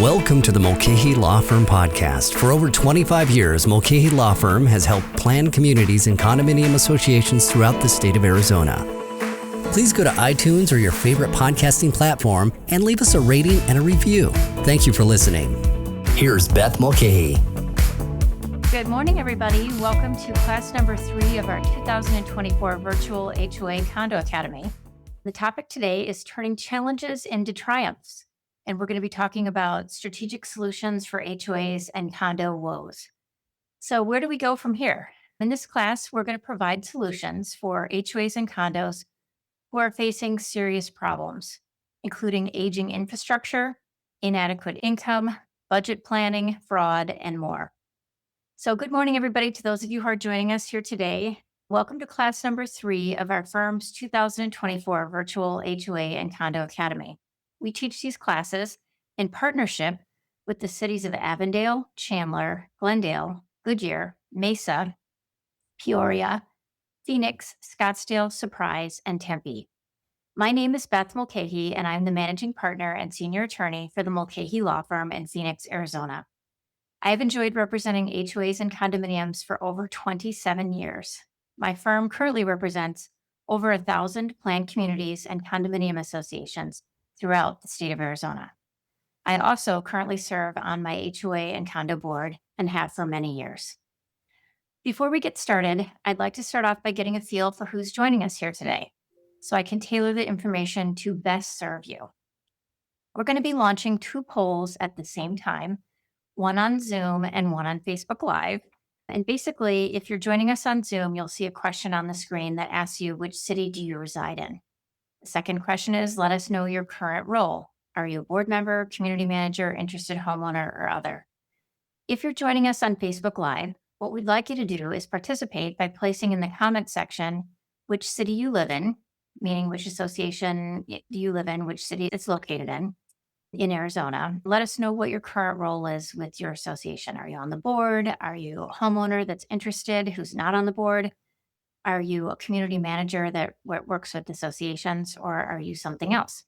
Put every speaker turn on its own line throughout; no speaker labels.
Welcome to the Mulcahy Law Firm podcast. For over 25 years, Mulcahy Law Firm has helped plan communities and condominium associations throughout the state of Arizona. Please go to iTunes or your favorite podcasting platform and leave us a rating and a review. Thank you for listening. Here's Beth Mulcahy.
Good morning, everybody. Welcome to class number 3 of our 2024 Virtual HOA Condo Academy. The topic today is turning challenges into triumphs. And we're going to be talking about strategic solutions for HOAs and condo WOES. So where do we go from here? In this class, we're going to provide solutions for HOAs and condos who are facing serious problems, including aging infrastructure, inadequate income, budget planning, fraud, and more. So good morning, everybody, to those of you who are joining us here today. Welcome to class number 3 of our firm's 2024 Virtual HOA and Condo Academy. We teach these classes in partnership with the cities of Avondale, Chandler, Glendale, Goodyear, Mesa, Peoria, Phoenix, Scottsdale, Surprise, and Tempe. My name is Beth Mulcahy, and I'm the managing partner and senior attorney for the Mulcahy Law Firm in Phoenix, Arizona. I have enjoyed representing HOAs and condominiums for over 27 years. My firm currently represents over 1,000 planned communities and condominium associations throughout the state of Arizona. I also currently serve on my HOA and condo board and have for many years. Before we get started, I'd like to start off by getting a feel for who's joining us here today, so I can tailor the information to best serve you. We're going to be launching 2 polls at the same time, one on Zoom and one on Facebook Live. And basically, if you're joining us on Zoom, you'll see a question on the screen that asks you, which city do you reside in? The second question is, let us know your current role. Are you a board member, community manager, interested homeowner, or other? If you're joining us on Facebook Live, what we'd like you to do is participate by placing in the comment section which city you live in, meaning which association do you live in, which city it's located in Arizona. Let us know what your current role is with your association. Are you on the board? Are you a homeowner that's interested who's not on the board? Are you a community manager that works with associations, or are you something else?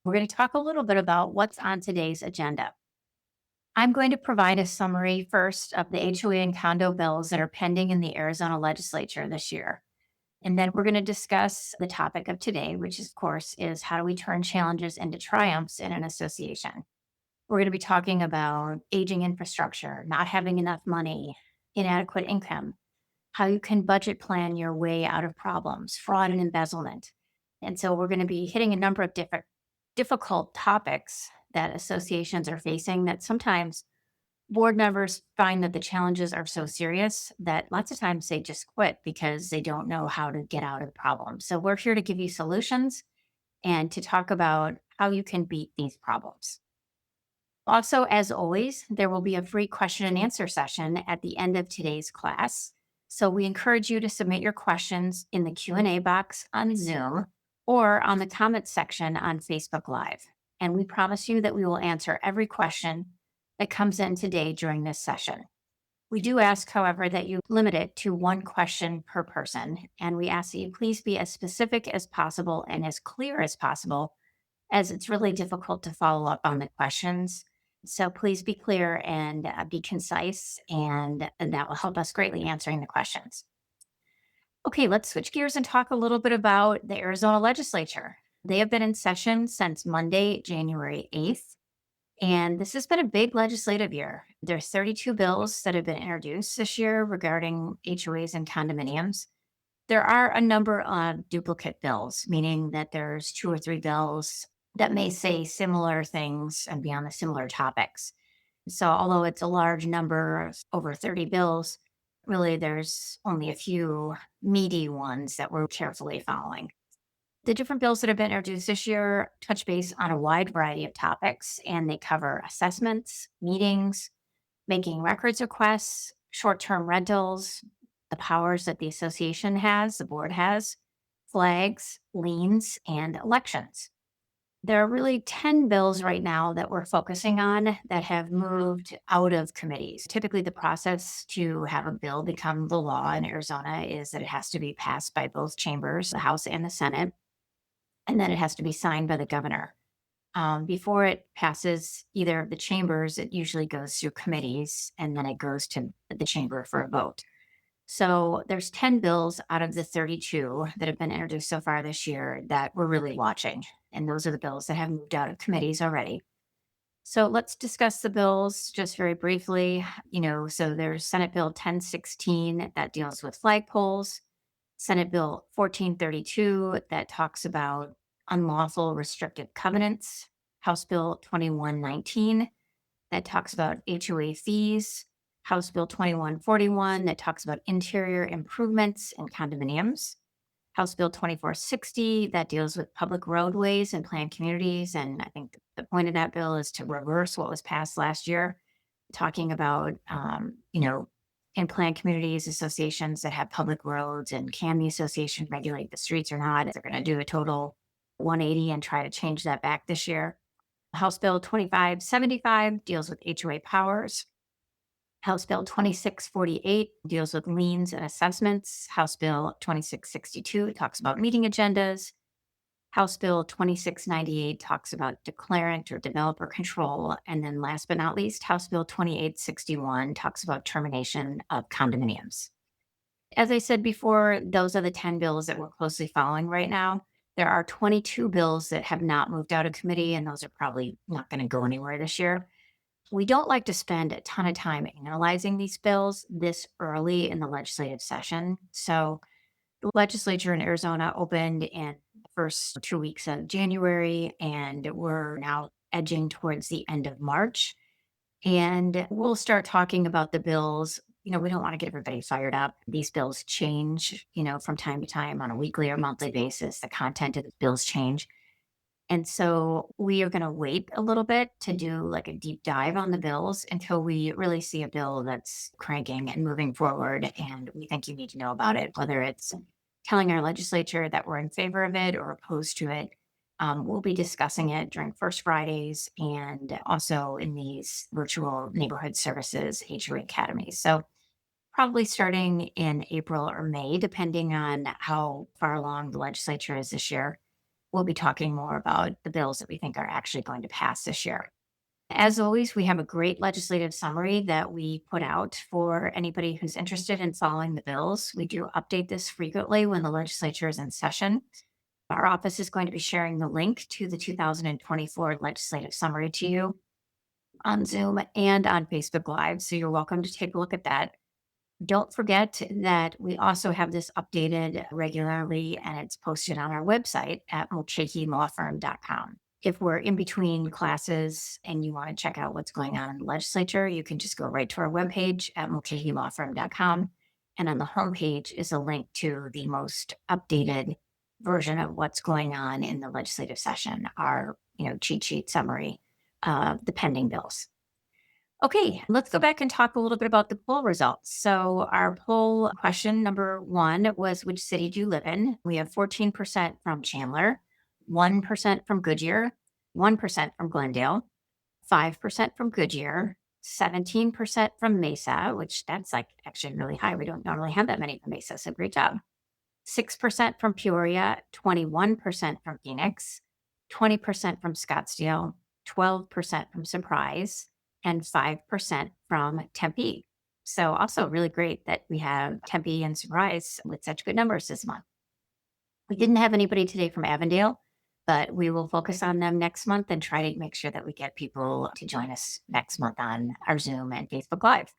We're going to talk a little bit about what's on today's agenda. I'm going to provide a summary first of the HOA and condo bills that are pending in the Arizona legislature this year. And then we're going to discuss the topic of today, which of course is how do we turn challenges into triumphs in an association? We're going to be talking about aging infrastructure, not having enough money, inadequate income, how you can budget plan your way out of problems, fraud and embezzlement. And so we're going to be hitting a number of difficult topics that associations are facing that sometimes board members find that the challenges are so serious that lots of times they just quit because they don't know how to get out of the problem. So we're here to give you solutions and to talk about how you can beat these problems. Also, as always, there will be a free question and answer session at the end of today's class. So we encourage you to submit your questions in the Q&A box on Zoom or on the comments section on Facebook Live. And we promise you that we will answer every question that comes in today during this session. We do ask, however, that you limit it to 1 question per person. And we ask that you please be as specific as possible and as clear as possible, as it's really difficult to follow up on the questions. So please be clear and be concise, and that will help us greatly answering the questions. Okay, let's switch gears and talk a little bit about the Arizona legislature. They have been in session since Monday, January 8th, and this has been a big legislative year. There are 32 bills that have been introduced this year regarding HOAs and condominiums. There are a number of duplicate bills, meaning that there's 2 or 3 bills that may say similar things and be on the similar topics. So although it's a large number, over 30 bills, really there's only a few meaty ones that we're carefully following. The different bills that have been introduced this year touch base on a wide variety of topics, and they cover assessments, meetings, making records requests, short-term rentals, the powers that the association has, the board has, flags, liens, and elections. There are really 10 bills right now that we're focusing on that have moved out of committees. Typically, the process to have a bill become the law in Arizona is that it has to be passed by both chambers, the House and the Senate, and then it has to be signed by the governor. Before it passes either of the chambers, it usually goes through committees and then it goes to the chamber for a vote. So there's 10 bills out of the 32 that have been introduced so far this year that we're really watching. And those are the bills that have moved out of committees already. So let's discuss the bills just very briefly. So there's Senate Bill 1016 that deals with flagpoles, Senate Bill 1432 that talks about unlawful restrictive covenants, House Bill 2119 that talks about HOA fees, House Bill 2141 that talks about interior improvements in condominiums, House Bill 2460 that deals with public roadways and planned communities. And I think the point of that bill is to reverse what was passed last year, talking about, in planned communities, associations that have public roads, and can the association regulate the streets or not? They're going to do a total 180 and try to change that back this year. House Bill 2575 deals with HOA powers. House Bill 2648 deals with liens and assessments. House Bill 2662 talks about meeting agendas. House Bill 2698 talks about declarant or developer control. And then last but not least, House Bill 2861 talks about termination of condominiums. As I said before, those are the 10 bills that we're closely following right now. There are 22 bills that have not moved out of committee, and those are probably not going to go anywhere this year. We don't like to spend a ton of time analyzing these bills this early in the legislative session. So the legislature in Arizona opened in the first 2 weeks of January, and we're now edging towards the end of March. And we'll start talking about the bills. We don't want to get everybody fired up. These bills change, from time to time on a weekly or monthly basis. The content of the bills change. And so we are going to wait a little bit to do like a deep dive on the bills until we really see a bill that's cranking and moving forward. And we think you need to know about it, whether it's telling our legislature that we're in favor of it or opposed to it. We'll be discussing it during First Fridays and also in these virtual neighborhood services HOA academies. So probably starting in April or May, depending on how far along the legislature is this year. We'll be talking more about the bills that we think are actually going to pass this year. As always, we have a great legislative summary that we put out for anybody who's interested in following the bills. We do update this frequently when the legislature is in session. Our office is going to be sharing the link to the 2024 legislative summary to you on Zoom and on Facebook Live. So you're welcome to take a look at that. Don't forget that we also have this updated regularly, and it's posted on our website at mulcahylawfirm.com. If we're in between classes and you want to check out what's going on in the legislature, you can just go right to our webpage at mulcahylawfirm.com. And on the homepage is a link to the most updated version of what's going on in the legislative session, our cheat sheet summary of the pending bills. Okay, let's go back and talk a little bit about the poll results. So our poll question number 1 was, which city do you live in? We have 14% from Chandler, 1% from Goodyear, 1% from Glendale, 5% from Goodyear, 17% from Mesa, which that's like actually really high. We don't normally have that many from Mesa, so great job. 6% from Peoria, 21% from Phoenix, 20% from Scottsdale, 12% from Surprise, and 5% from Tempe. So also really great that we have Tempe and Surprise with such good numbers this month. We didn't have anybody today from Avondale, but we will focus on them next month and try to make sure that we get people to join us next month on our Zoom and Facebook Live.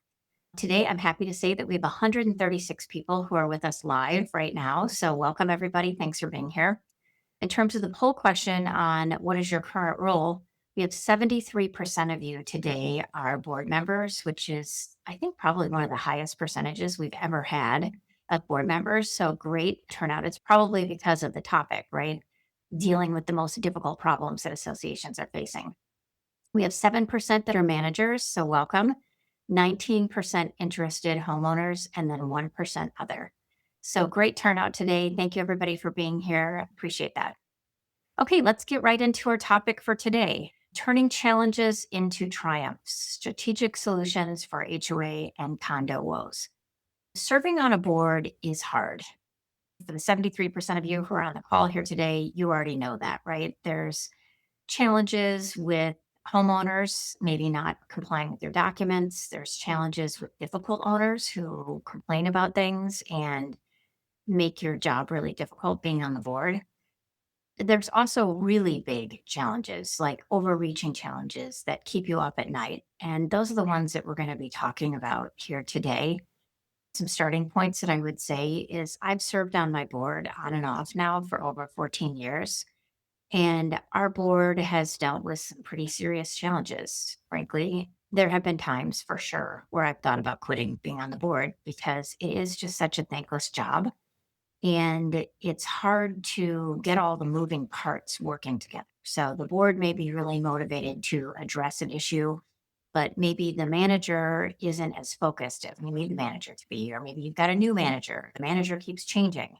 Today, I'm happy to say that we have 136 people who are with us live right now. So welcome, everybody. Thanks for being here. In terms of the poll question on what is your current role, we have 73% of you today are board members, which is, I think, probably one of the highest percentages we've ever had of board members. So great turnout. It's probably because of the topic, right? Dealing with the most difficult problems that associations are facing. We have 7% that are managers, so welcome. 19% interested homeowners, and then 1% other. So great turnout today. Thank you, everybody, for being here. Appreciate that. Okay, let's get right into our topic for today. Turning challenges into triumphs, strategic solutions for HOA and condo woes. Serving on a board is hard. For the 73% of you who are on the call here today, you already know that, right? There's challenges with homeowners maybe not complying with their documents. There's challenges with difficult owners who complain about things and make your job really difficult being on the board. There's also really big challenges, like overreaching challenges that keep you up at night. And those are the ones that we're going to be talking about here today. Some starting points that I would say is I've served on my board on and off now for over 14 years. And our board has dealt with some pretty serious challenges, frankly. There have been times for sure where I've thought about quitting being on the board because it is just such a thankless job. And it's hard to get all the moving parts working together. So the board may be really motivated to address an issue, but maybe the manager isn't as focused as we need the manager to be, or maybe you've got a new manager. The manager keeps changing,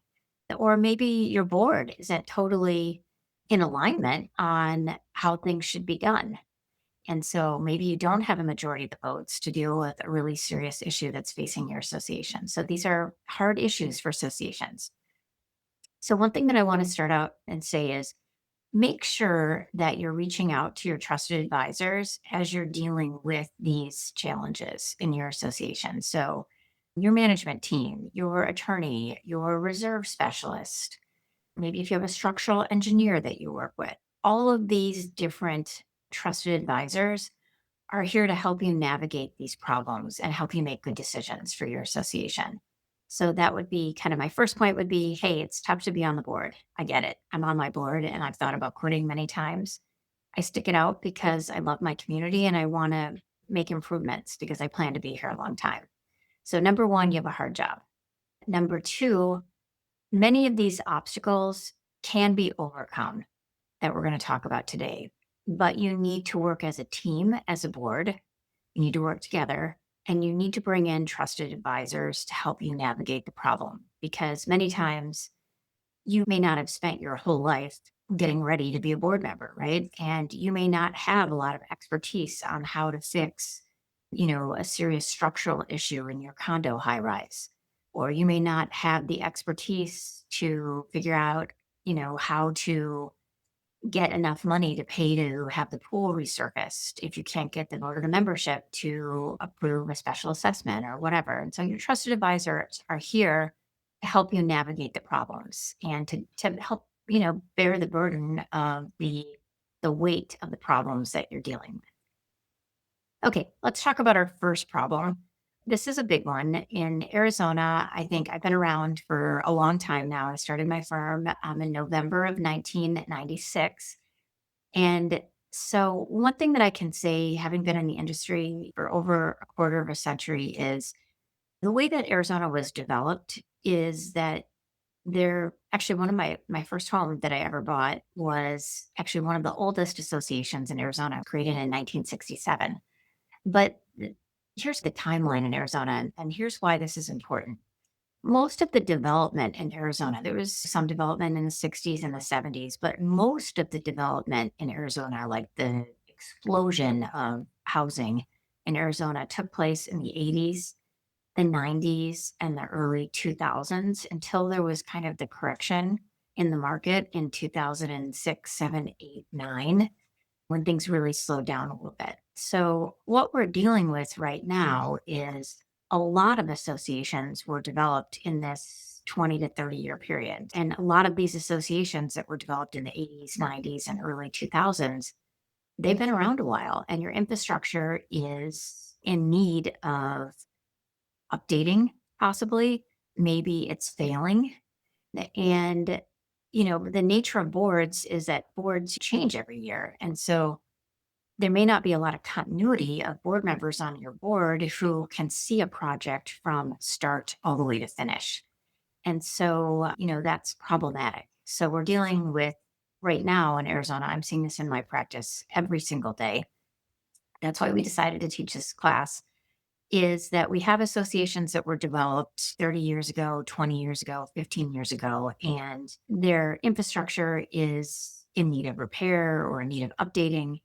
or maybe your board isn't totally in alignment on how things should be done. And so maybe you don't have a majority of the votes to deal with a really serious issue that's facing your association. So these are hard issues for associations. So one thing that I want to start out and say is make sure that you're reaching out to your trusted advisors as you're dealing with these challenges in your association. So your management team, your attorney, your reserve specialist, maybe if you have a structural engineer that you work with, all of these different trusted advisors are here to help you navigate these problems and help you make good decisions for your association. So that would be kind of my first point would be, hey, it's tough to be on the board. I get it. I'm on my board and I've thought about quitting many times. I stick it out because I love my community and I want to make improvements because I plan to be here a long time. So number one, you have a hard job. Number two, many of these obstacles can be overcome that we're going to talk about today, but you need to work as a team, as a board. You need to work together and you need to bring in trusted advisors to help you navigate the problem because many times you may not have spent your whole life getting ready to be a board member, right? And you may not have a lot of expertise on how to fix, a serious structural issue in your condo high rise. Or you may not have the expertise to figure out, how to get enough money to pay to have the pool resurfaced if you can't get the voter to membership to approve a special assessment or whatever. And so your trusted advisors are here to help you navigate the problems and to help, bear the burden of the weight of the problems that you're dealing with. Okay, let's talk about our first problem. This is a big one. In Arizona, I think I've been around for a long time now. I started my firm in November of 1996. And so one thing that I can say, having been in the industry for over a quarter of a century, is the way that Arizona was developed is that they're actually one of my first home that I ever bought was actually one of the oldest associations in Arizona, created in 1967. But here's the timeline in Arizona, and here's why this is important. Most of the development in Arizona, there was some development in the 60s and the 70s, but most of the development in Arizona, like the explosion of housing in Arizona, took place in the 80s, the 90s, and the early 2000s until there was kind of the correction in the market in 2006, 7, 8, 9 when things really slowed down a little bit. So what we're dealing with right now is a lot of associations were developed in this 20 to 30-year period. And a lot of these associations that were developed in the 80s, 90s, and early 2000s, they've been around a while. And your infrastructure is in need of updating, possibly. Maybe it's failing. And the nature of boards is that boards change every year. And so there may not be a lot of continuity of board members on your board who can see a project from start all the way to finish. And so, that's problematic. So we're dealing with right now in Arizona, I'm seeing this in my practice every single day. That's why we decided to teach this class is that we have associations that were developed 30 years ago, 20 years ago, 15 years ago, and their infrastructure is in need of repair or in need of updating.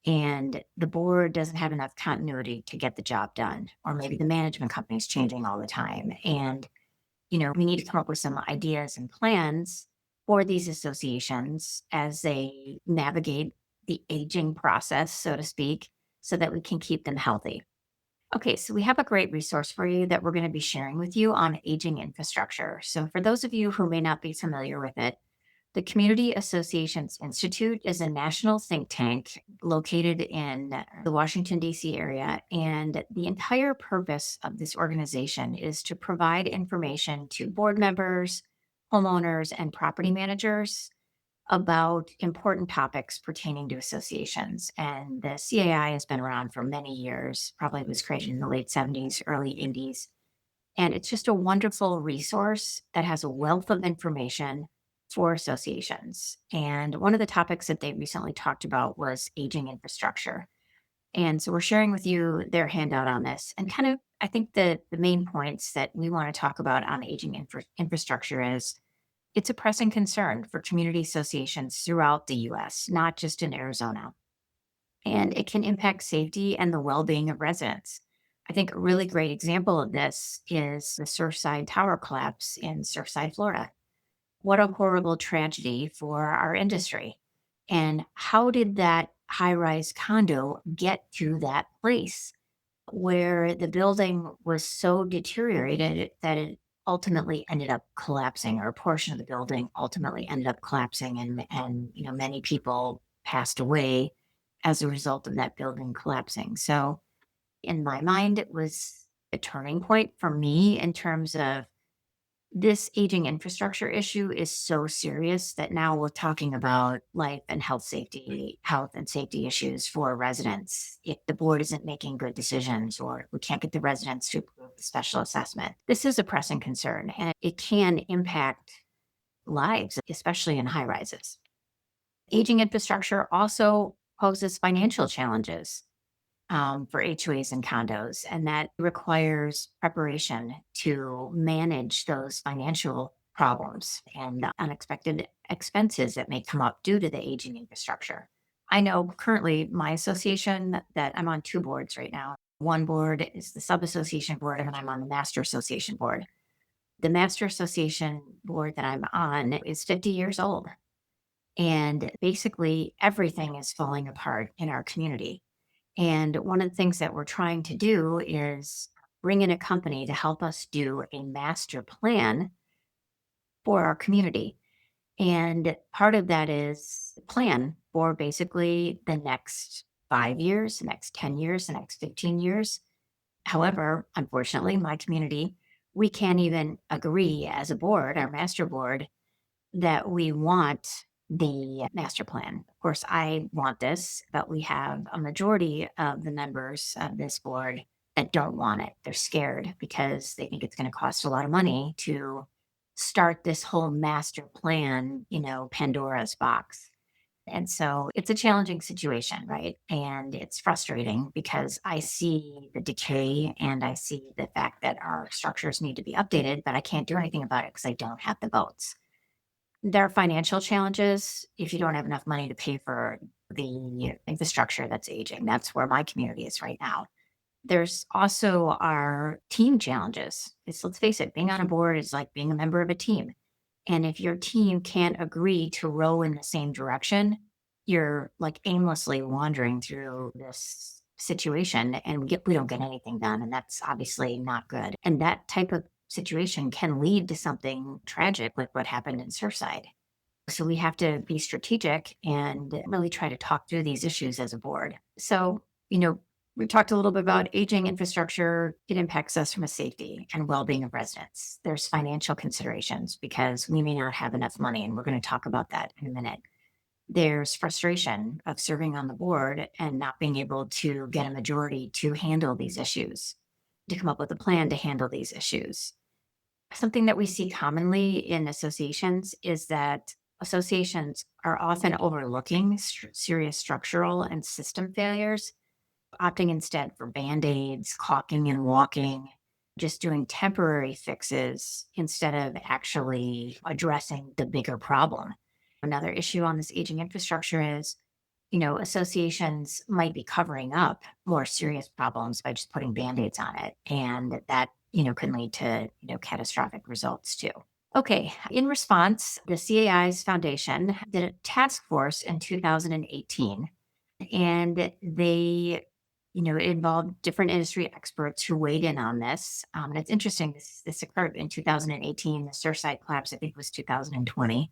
And the board doesn't have enough continuity to get the job done. Or maybe the management company is changing all the time. And, we need to come up with some ideas and plans for these associations as they navigate the aging process, so to speak, so that we can keep them healthy. Okay, so we have a great resource for you that we're going to be sharing with you on aging infrastructure. So, for those of you who may not be familiar with it, the Community Associations Institute is a national think tank located in the Washington, D.C. area. And the entire purpose of this organization is to provide information to board members, homeowners, and property managers about important topics pertaining to associations. And the CAI has been around for many years, probably was created in the late 70s, early 80s. And it's just a wonderful resource that has a wealth of information for associations. And one of the topics that they recently talked about was aging infrastructure. And so we're sharing with you their handout on this. And kind of, I think the main points that we want to talk about on aging infrastructure is it's a pressing concern for community associations throughout the US, not just in Arizona. And it can impact safety and the well being of residents. I think a really great example of this is the Surfside Tower collapse in Surfside, Florida. What a horrible tragedy for our industry. And how did that high rise condo get to that place where the building was so deteriorated that it ultimately ended up collapsing, or a portion of the building ultimately ended up collapsing, and many people passed away as a result of that building collapsing. So in my mind, it was a turning point for me in terms of this aging infrastructure issue is so serious that now we're talking about life and health and safety issues for residents. If the board isn't making good decisions or we can't get the residents to approve the special assessment, this is a pressing concern and it can impact lives, especially in high rises. Aging infrastructure also poses financial challenges for HOAs and condos, and that requires preparation to manage those financial problems and the unexpected expenses that may come up due to the aging infrastructure. I know currently my association that I'm on two boards right now. One board is the sub association board, and I'm on the master association board. The master association board that I'm on is 50 years old, and basically everything is falling apart in our community. And one of the things that we're trying to do is bring in a company to help us do a master plan for our community. And part of that is the plan for basically the next 5 years, the next 10 years, the next 15 years. However, unfortunately, my community, we can't even agree as a board, our master board, that we want the master plan. Of course, I want this, but we have a majority of the members of this board that don't want it. They're scared because they think it's going to cost a lot of money to start this whole master plan, Pandora's box. And so it's a challenging situation, right? And it's frustrating because I see the decay and I see the fact that our structures need to be updated, but I can't do anything about it because I don't have the votes. There are financial challenges if you don't have enough money to pay for the infrastructure that's aging. That's where my community is right now. There's also our team challenges. Let's face it, being on a board is like being a member of a team. And if your team can't agree to row in the same direction, you're like aimlessly wandering through this situation and we don't get anything done. And that's obviously not good. And that type of situation can lead to something tragic like what happened in Surfside. So we have to be strategic and really try to talk through these issues as a board. So, we talked a little bit about aging infrastructure. It impacts us from a safety and well-being of residents. There's financial considerations because we may not have enough money, and we're going to talk about that in a minute. There's frustration of serving on the board and not being able to get a majority to handle these issues, to come up with a plan to handle these issues. Something that we see commonly in associations is that associations are often overlooking serious structural and system failures, opting instead for Band-Aids, caulking and walking, just doing temporary fixes instead of actually addressing the bigger problem. Another issue on this aging infrastructure is, associations might be covering up more serious problems by just putting Band-Aids on it. And that, can lead to, catastrophic results too. Okay, in response, the CAI's foundation did a task force in 2018 And they, it involved different industry experts who weighed in on this. And it's interesting, this occurred in 2018. The Surfside collapse, I think, was 2020.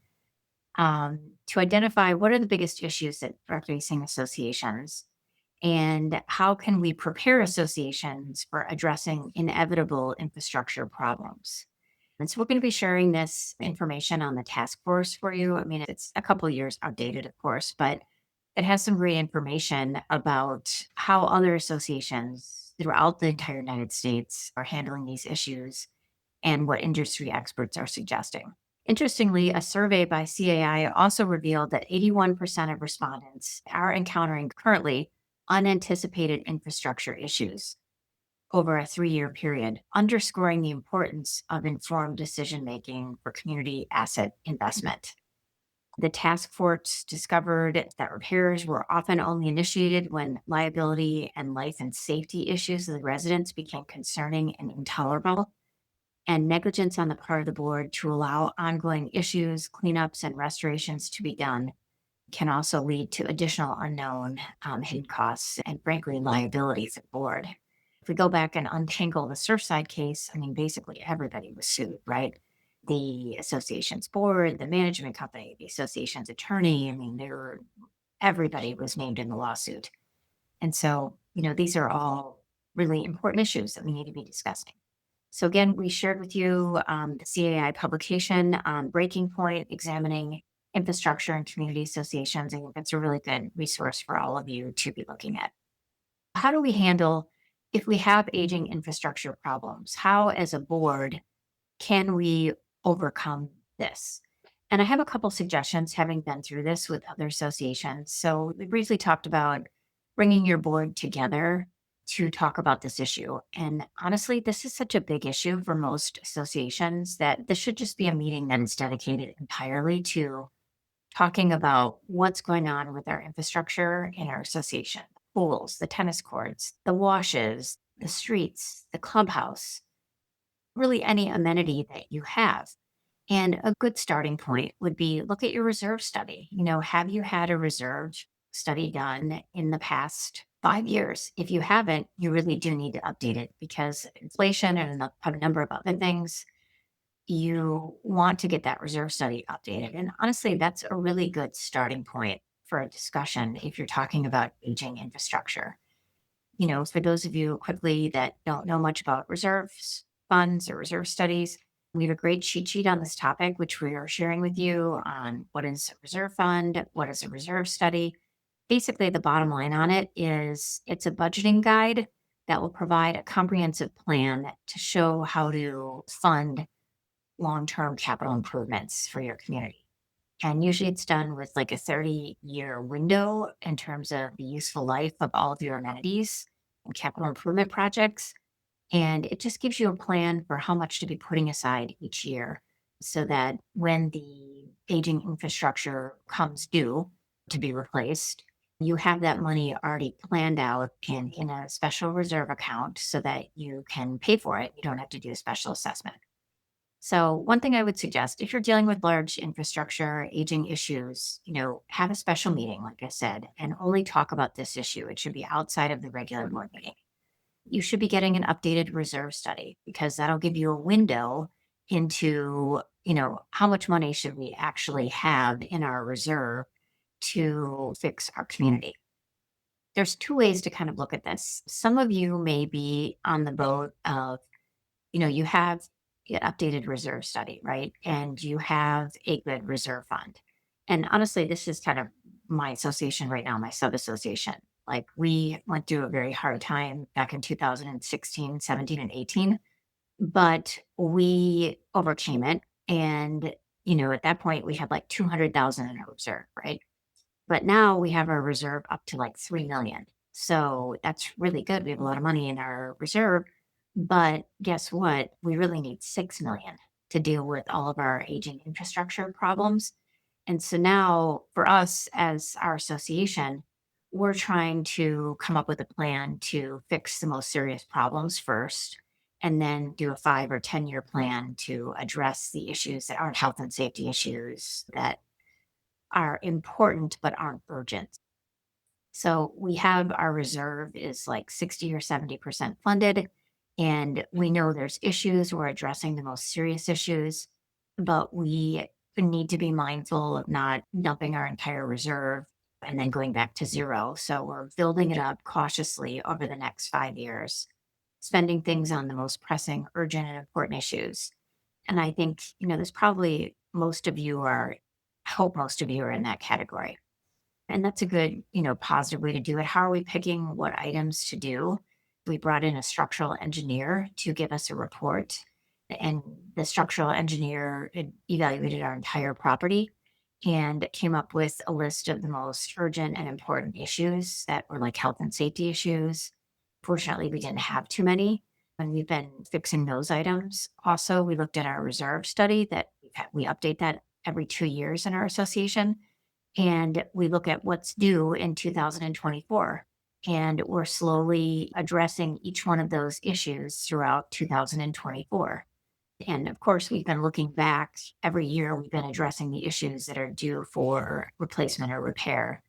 To identify what are the biggest issues that are facing associations and how can we prepare associations for addressing inevitable infrastructure problems. And so we're going to be sharing this information on the task force for you. I mean, it's a couple years outdated, of course, but it has some great information about how other associations throughout the entire United States are handling these issues and what industry experts are suggesting. Interestingly, a survey by CAI also revealed that 81% of respondents are encountering currently unanticipated infrastructure issues over a 3-year period, underscoring the importance of informed decision making for community asset investment. The task force discovered that repairs were often only initiated when liability and life and safety issues of the residents became concerning and intolerable, and negligence on the part of the board to allow ongoing issues, cleanups, and restorations to be done can also lead to additional unknown hidden costs and, frankly, liabilities at board. If we go back and untangle the Surfside case, I mean, basically everybody was sued, right? The association's board, the management company, the association's attorney. I mean, everybody was named in the lawsuit. And so, these are all really important issues that we need to be discussing. So again, we shared with you the CAI publication on Breaking Point, examining infrastructure and community associations. I think that's a really good resource for all of you to be looking at. How do we handle if we have aging infrastructure problems? How, as a board, can we overcome this? And I have a couple suggestions, having been through this with other associations. So we briefly talked about bringing your board together to talk about this issue. And honestly, this is such a big issue for most associations that this should just be a meeting that is dedicated entirely to talking about what's going on with our infrastructure in our association: pools, the tennis courts, the washes, the streets, the clubhouse, really any amenity that you have. And a good starting point would be look at your reserve study. Have you had a reserve study done in the past 5 years? If you haven't, you really do need to update it because inflation and a number of other things, you want to get that reserve study updated. And honestly, that's a really good starting point for a discussion if you're talking about aging infrastructure. For those of you quickly that don't know much about reserves, funds, or reserve studies, we have a great cheat sheet on this topic, which we are sharing with you on what is a reserve fund, what is a reserve study. Basically, the bottom line on it is it's a budgeting guide that will provide a comprehensive plan to show how to fund long-term capital improvements for your community. And usually it's done with like a 30-year window in terms of the useful life of all of your amenities and capital improvement projects. And it just gives you a plan for how much to be putting aside each year so that when the aging infrastructure comes due to be replaced, you have that money already planned out in a special reserve account so that you can pay for it. You don't have to do a special assessment. So one thing I would suggest, if you're dealing with large infrastructure, aging issues, have a special meeting, like I said, and only talk about this issue. It should be outside of the regular board meeting. You should be getting an updated reserve study because that'll give you a window into, how much money should we actually have in our reserve to fix our community. There's two ways to kind of look at this. Some of you may be on the boat of, you have an updated reserve study, right? And you have a good reserve fund. And honestly, this is kind of my association right now, my sub-association. Like we went through a very hard time back in 2016, 17, and 18, but we overcame it. And, at that point we had like 200,000 in our reserve, right? But now we have our reserve up to like 3 million. So that's really good. We have a lot of money in our reserve. But guess what? We really need 6 million to deal with all of our aging infrastructure problems. And so now for us as our association, we're trying to come up with a plan to fix the most serious problems first, and then do a 5 or 10-year plan to address the issues that aren't health and safety issues that are important but aren't urgent. So we have our reserve is like 60 or 70% funded, and we know there's issues. We're addressing the most serious issues, but we need to be mindful of not dumping our entire reserve and then going back to zero. So we're building it up cautiously over the next 5 years, spending things on the most pressing, urgent, and important issues. And I think, there's probably I hope most of you are in that category. And that's a good, positive way to do it. How are we picking what items to do? We brought in a structural engineer to give us a report, and the structural engineer evaluated our entire property and came up with a list of the most urgent and important issues that were like health and safety issues. Fortunately, we didn't have too many, and we've been fixing those items. Also, we looked at our reserve study that we update that every 2 years in our association, and we look at what's due in 2024. And we're slowly addressing each one of those issues throughout 2024. And of course, we've been looking back every year, we've been addressing the issues that are due for replacement or repair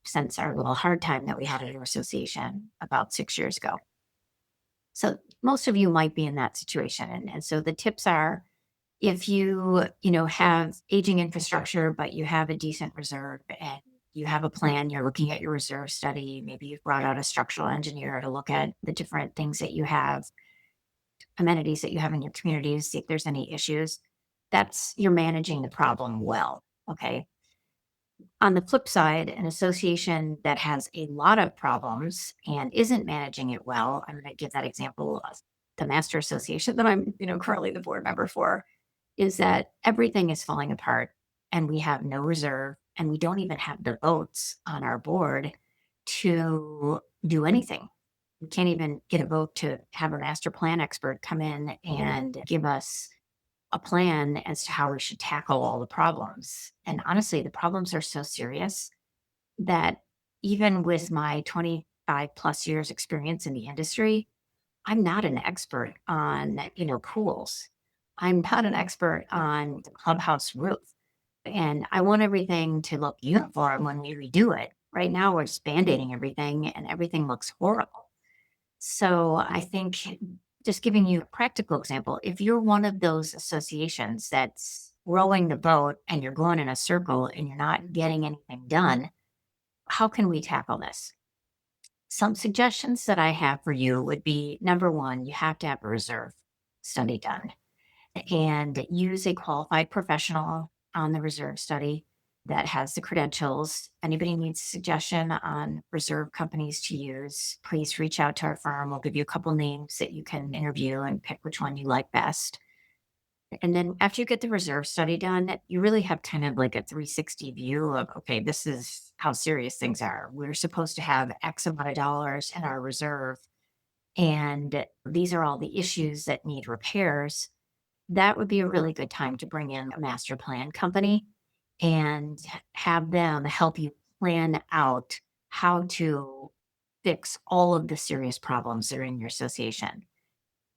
since our little hard time that we had at our association about 6 years ago. So most of you might be in that situation. And so the tips are, if you have aging infrastructure, but you have a decent reserve and you have a plan, you're looking at your reserve study, maybe you've brought out a structural engineer to look at the different things that you have, amenities that you have in your community to see if there's any issues. You're managing the problem well. Okay. On the flip side, an association that has a lot of problems and isn't managing it well, I'm going to give that example of the master association that I'm, currently the board member for, is that everything is falling apart and we have no reserve and we don't even have the votes on our board to do anything. We can't even get a vote to have a master plan expert come in and give us a plan as to how we should tackle all the problems. And honestly, the problems are so serious that even with my 25 plus years experience in the industry, I'm not an expert on, pools. I'm not an expert on the clubhouse roof. And I want everything to look uniform when we redo it. Right now, we're just band-aiding everything and everything looks horrible. So I think, just giving you a practical example, if you're one of those associations that's rowing the boat and you're going in a circle and you're not getting anything done, how can we tackle this? Some suggestions that I have for you would be, number one, you have to have a reserve study done and use a qualified professional on the reserve study that has the credentials. Anybody needs a suggestion on reserve companies to use, please reach out to our firm. We'll give you a couple names that you can interview and pick which one you like best. And then after you get the reserve study done, you really have kind of like a 360 view of, okay, this is how serious things are. We're supposed to have X amount of dollars in our reserve, and these are all the issues that need repairs. That would be a really good time to bring in a master plan company and have them help you plan out how to fix all of the serious problems that are in your association.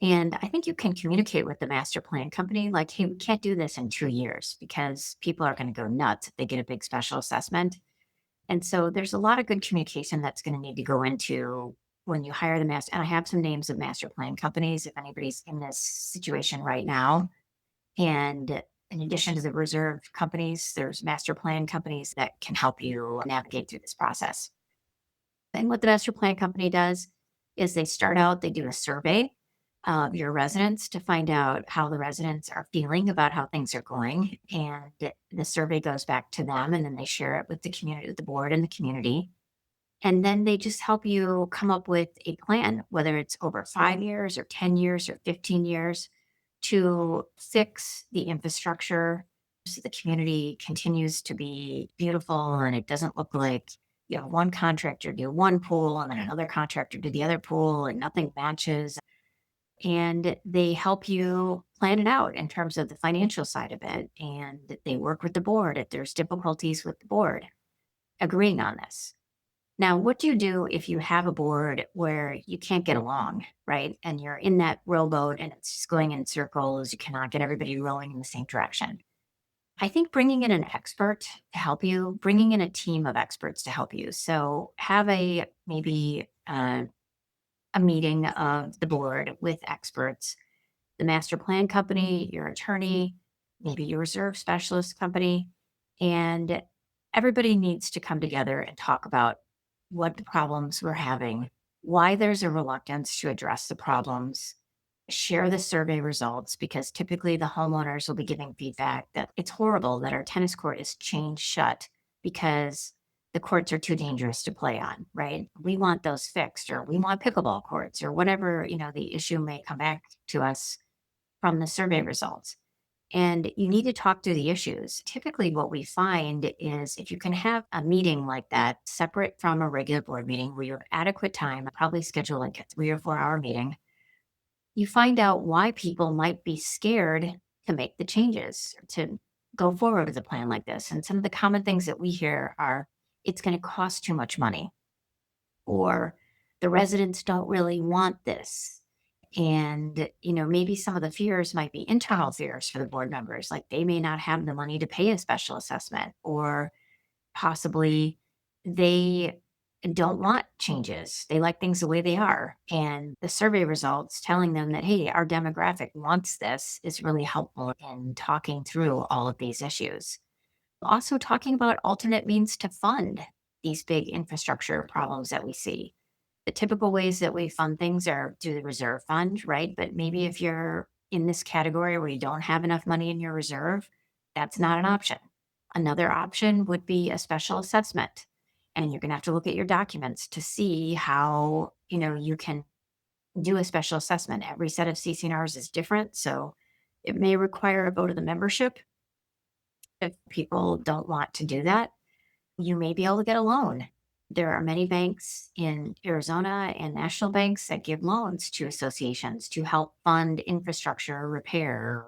And I think you can communicate with the master plan company like, hey, we can't do this in 2 years because people are going to go nuts if they get a big special assessment. And so there's a lot of good communication that's going to need to go into when you hire the master. And I have some names of master plan companies if anybody's in this situation right now. And in addition to the reserve companies, there's master plan companies that can help you navigate through this process. And what the master plan company does is they do a survey of your residents to find out how the residents are feeling about how things are going. And the survey goes back to them, and then they share it with the community, the board and the community. And then they just help you come up with a plan, whether it's over 5 years or 10 years or 15 years, to fix the infrastructure so the community continues to be beautiful and it doesn't look like one contractor do one pool and then another contractor do the other pool and nothing matches. And they help you plan it out in terms of the financial side of it. And they work with the board if there's difficulties with the board agreeing on this. Now, what do you do if you have a board where you can't get along, right? And you're in that rowboat and it's just going in circles. You cannot get everybody rowing in the same direction. I think bringing in an expert to help you, bringing in a team of experts to help you. So have a meeting of the board with experts, the master plan company, your attorney, maybe your reserve specialist company, and everybody needs to come together and talk about what the problems we're having, why there's a reluctance to address the problems, share the survey results, because typically the homeowners will be giving feedback that it's horrible that our tennis court is chained shut because the courts are too dangerous to play on, right? We want those fixed, or we want pickleball courts, or whatever, the issue may come back to us from the survey results. And you need to talk through the issues. Typically, what we find is if you can have a meeting like that separate from a regular board meeting where you have adequate time, probably schedule like a 3 or 4 hour meeting, you find out why people might be scared to make the changes, to go forward with a plan like this. And some of the common things that we hear are it's going to cost too much money, or the residents don't really want this. And, maybe some of the fears might be internal fears for the board members, like they may not have the money to pay a special assessment, or possibly they don't want changes. They like things the way they are. And the survey results telling them that, hey, our demographic wants this is really helpful in talking through all of these issues. Also, talking about alternate means to fund these big infrastructure problems that we see. The typical ways that we fund things are through the reserve fund, right? But maybe if you're in this category where you don't have enough money in your reserve, that's not an option. Another option would be a special assessment. And you're going to have to look at your documents to see how, you can do a special assessment. Every set of CCNRs is different. So it may require a vote of the membership. If people don't want to do that, you may be able to get a loan. There are many banks in Arizona and national banks that give loans to associations to help fund infrastructure repair,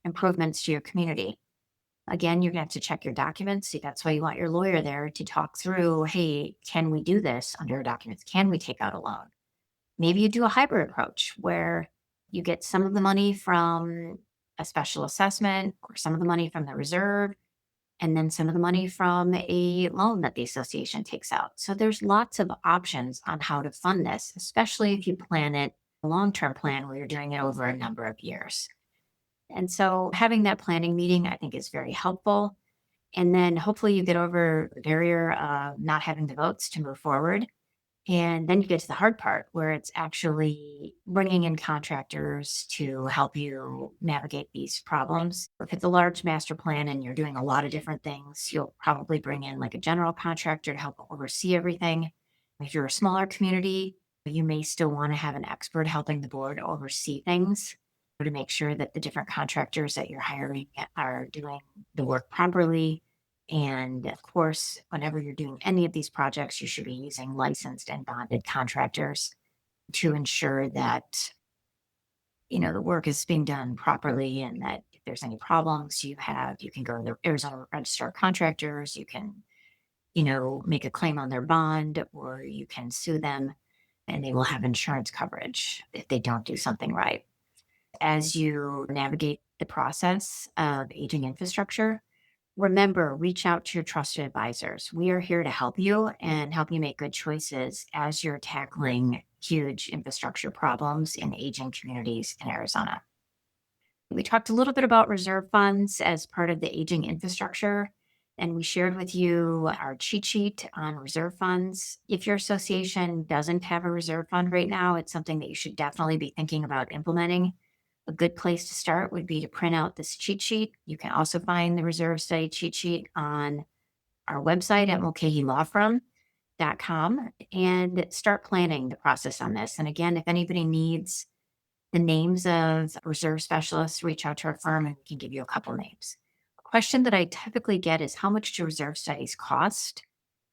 improvements to your community. Again, you're going to have to check your documents. See, that's why you want your lawyer there to talk through, hey, can we do this under our documents? Can we take out a loan? Maybe you do a hybrid approach where you get some of the money from a special assessment or some of the money from the reserve, and then some of the money from a loan that the association takes out. So there's lots of options on how to fund this, especially if you plan it a long-term plan where you're doing it over a number of years. And so having that planning meeting, I think, is very helpful. And then hopefully you get over the barrier of not having the votes to move forward. And then you get to the hard part where it's actually bringing in contractors to help you navigate these problems. If it's a large master plan and you're doing a lot of different things, you'll probably bring in like a general contractor to help oversee everything. If you're a smaller community, you may still want to have an expert helping the board oversee things to make sure that the different contractors that you're hiring are doing the work properly. And of course, whenever you're doing any of these projects, you should be using licensed and bonded contractors to ensure that, the work is being done properly, and that if there's any problems you can go to the Arizona Register of Contractors, you can, make a claim on their bond, or you can sue them and they will have insurance coverage if they don't do something right. As you navigate the process of aging infrastructure, remember, reach out to your trusted advisors. We are here to help you and help you make good choices as you're tackling huge infrastructure problems in aging communities in Arizona. We talked a little bit about reserve funds as part of the aging infrastructure, and we shared with you our cheat sheet on reserve funds. If your association doesn't have a reserve fund right now, it's something that you should definitely be thinking about implementing. A good place to start would be to print out this cheat sheet. You can also find the reserve study cheat sheet on our website at mulcahylawfirm.com and start planning the process on this. And again, if anybody needs the names of reserve specialists, reach out to our firm and we can give you a couple names. A question that I typically get is, how much do reserve studies cost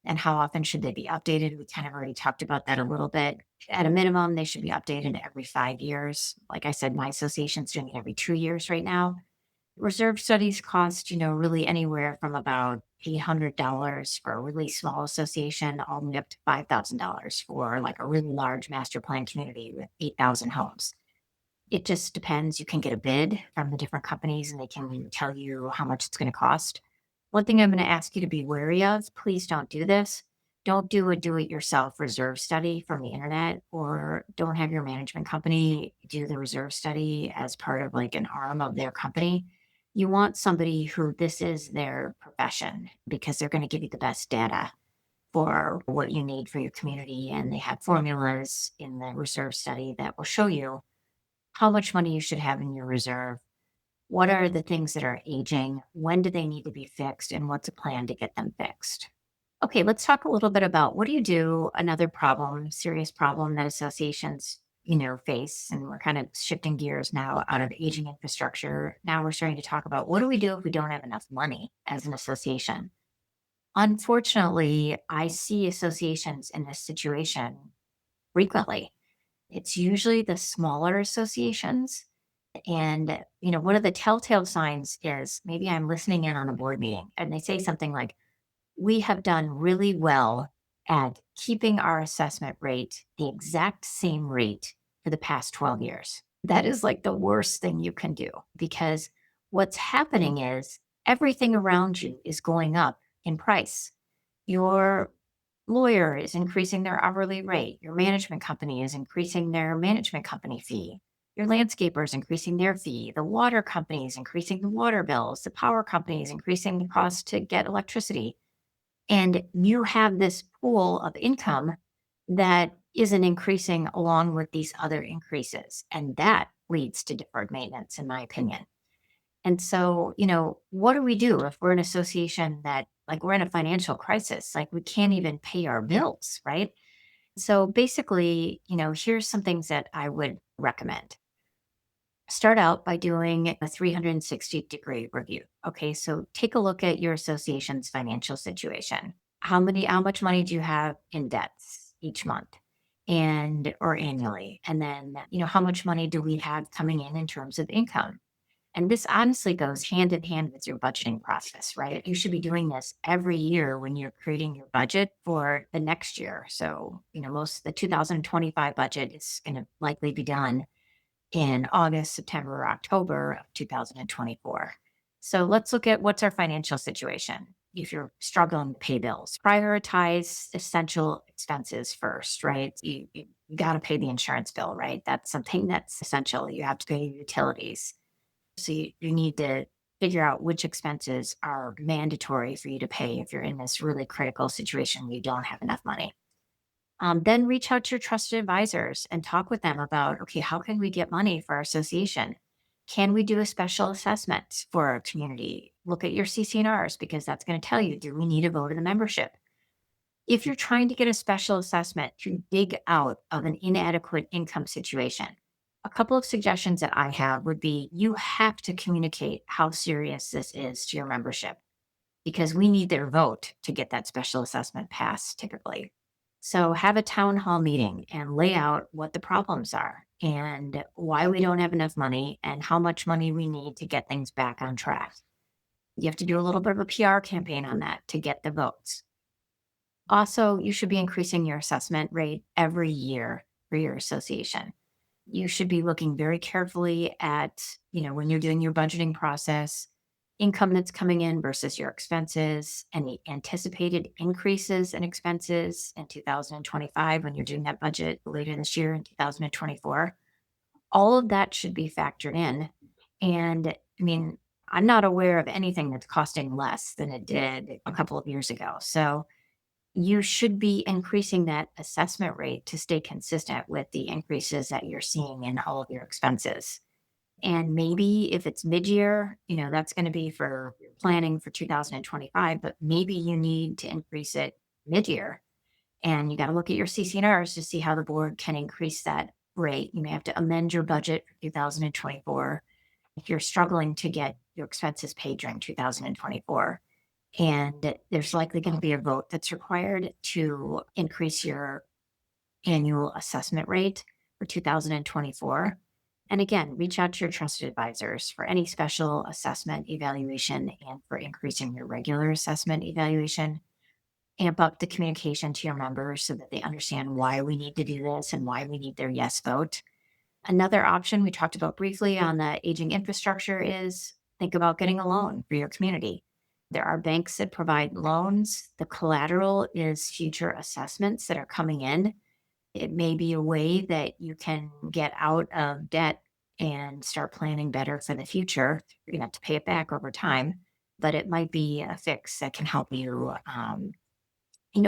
and how often should they be updated? We kind of already talked about that a little bit. At a minimum, they should be updated every 5 years. Like I said, my association's doing it every 2 years right now. Reserve studies cost, really anywhere from about $800 for a really small association all the way up to $5,000 for like a really large master plan community with 8,000 homes. It just depends. You can get a bid from the different companies and they can tell you how much it's going to cost. One thing I'm going to ask you to be wary of, please don't do this. Don't do a do-it-yourself reserve study from the internet, or don't have your management company do the reserve study as part of like an arm of their company. You want somebody who this is their profession because they're going to give you the best data for what you need for your community. And they have formulas in the reserve study that will show you how much money you should have in your reserve. What are the things that are aging? When do they need to be fixed? And what's a plan to get them fixed? Okay, let's talk a little bit about what do you do? Another problem, serious problem that associations, face. And we're kind of shifting gears now out of aging infrastructure. Now we're starting to talk about what do we do if we don't have enough money as an association? Unfortunately, I see associations in this situation frequently. It's usually the smaller associations. And, one of the telltale signs is maybe I'm listening in on a board meeting and they say something like, we have done really well at keeping our assessment rate the exact same rate for the past 12 years. That is like the worst thing you can do because what's happening is everything around you is going up in price. Your lawyer is increasing their hourly rate. Your management company is increasing their management company fee. Your landscaper is increasing their fee. The water company is increasing the water bills. The power company is increasing the cost to get electricity. And you have this pool of income that isn't increasing along with these other increases. And that leads to deferred maintenance, in my opinion. And so, what do we do if we're an association that, like, we're in a financial crisis? Like, we can't even pay our bills, right? So, basically, here's some things that I would recommend. Start out by doing a 360-degree review. Okay, so take a look at your association's financial situation. How much money do you have in debts each month and or annually? And then, how much money do we have coming in terms of income? And this honestly goes hand in hand with your budgeting process, right? You should be doing this every year when you're creating your budget for the next year. So, the 2025 budget is going to likely be done in August, September, or October of 2024. So let's look at what's our financial situation. If you're struggling to pay bills, prioritize essential expenses first, right? You got to pay the insurance bill, right? That's something that's essential. You have to pay your utilities. So you need to figure out which expenses are mandatory for you to pay if you're in this really critical situation where you don't have enough money. Then reach out to your trusted advisors and talk with them about, okay, how can we get money for our association? Can we do a special assessment for our community? Look at your CC&Rs because that's going to tell you, do we need a vote of the membership? If you're trying to get a special assessment to dig out of an inadequate income situation, a couple of suggestions that I have would be you have to communicate how serious this is to your membership because we need their vote to get that special assessment passed typically. So have a town hall meeting and lay out what the problems are and why we don't have enough money and how much money we need to get things back on track. You have to do a little bit of a PR campaign on that to get the votes. Also, you should be increasing your assessment rate every year for your association. You should be looking very carefully at, when you're doing your budgeting process, income that's coming in versus your expenses, any anticipated increases in expenses in 2025 when you're doing that budget later this year in 2024. All of that should be factored in. And I'm not aware of anything that's costing less than it did a couple of years ago. So you should be increasing that assessment rate to stay consistent with the increases that you're seeing in all of your expenses. And maybe if it's mid-year, that's going to be for planning for 2025, but maybe you need to increase it mid-year. And you got to look at your CC&Rs to see how the board can increase that rate. You may have to amend your budget for 2024 if you're struggling to get your expenses paid during 2024. And there's likely going to be a vote that's required to increase your annual assessment rate for 2024. And again, reach out to your trusted advisors for any special assessment evaluation and for increasing your regular assessment evaluation. Amp up the communication to your members so that they understand why we need to do this and why we need their yes vote. Another option we talked about briefly on the aging infrastructure is think about getting a loan for your community. There are banks that provide loans. The collateral is future assessments that are coming in. It may be a way that you can get out of debt and start planning better for the future. You're going to have to pay it back over time, but it might be a fix that can help you,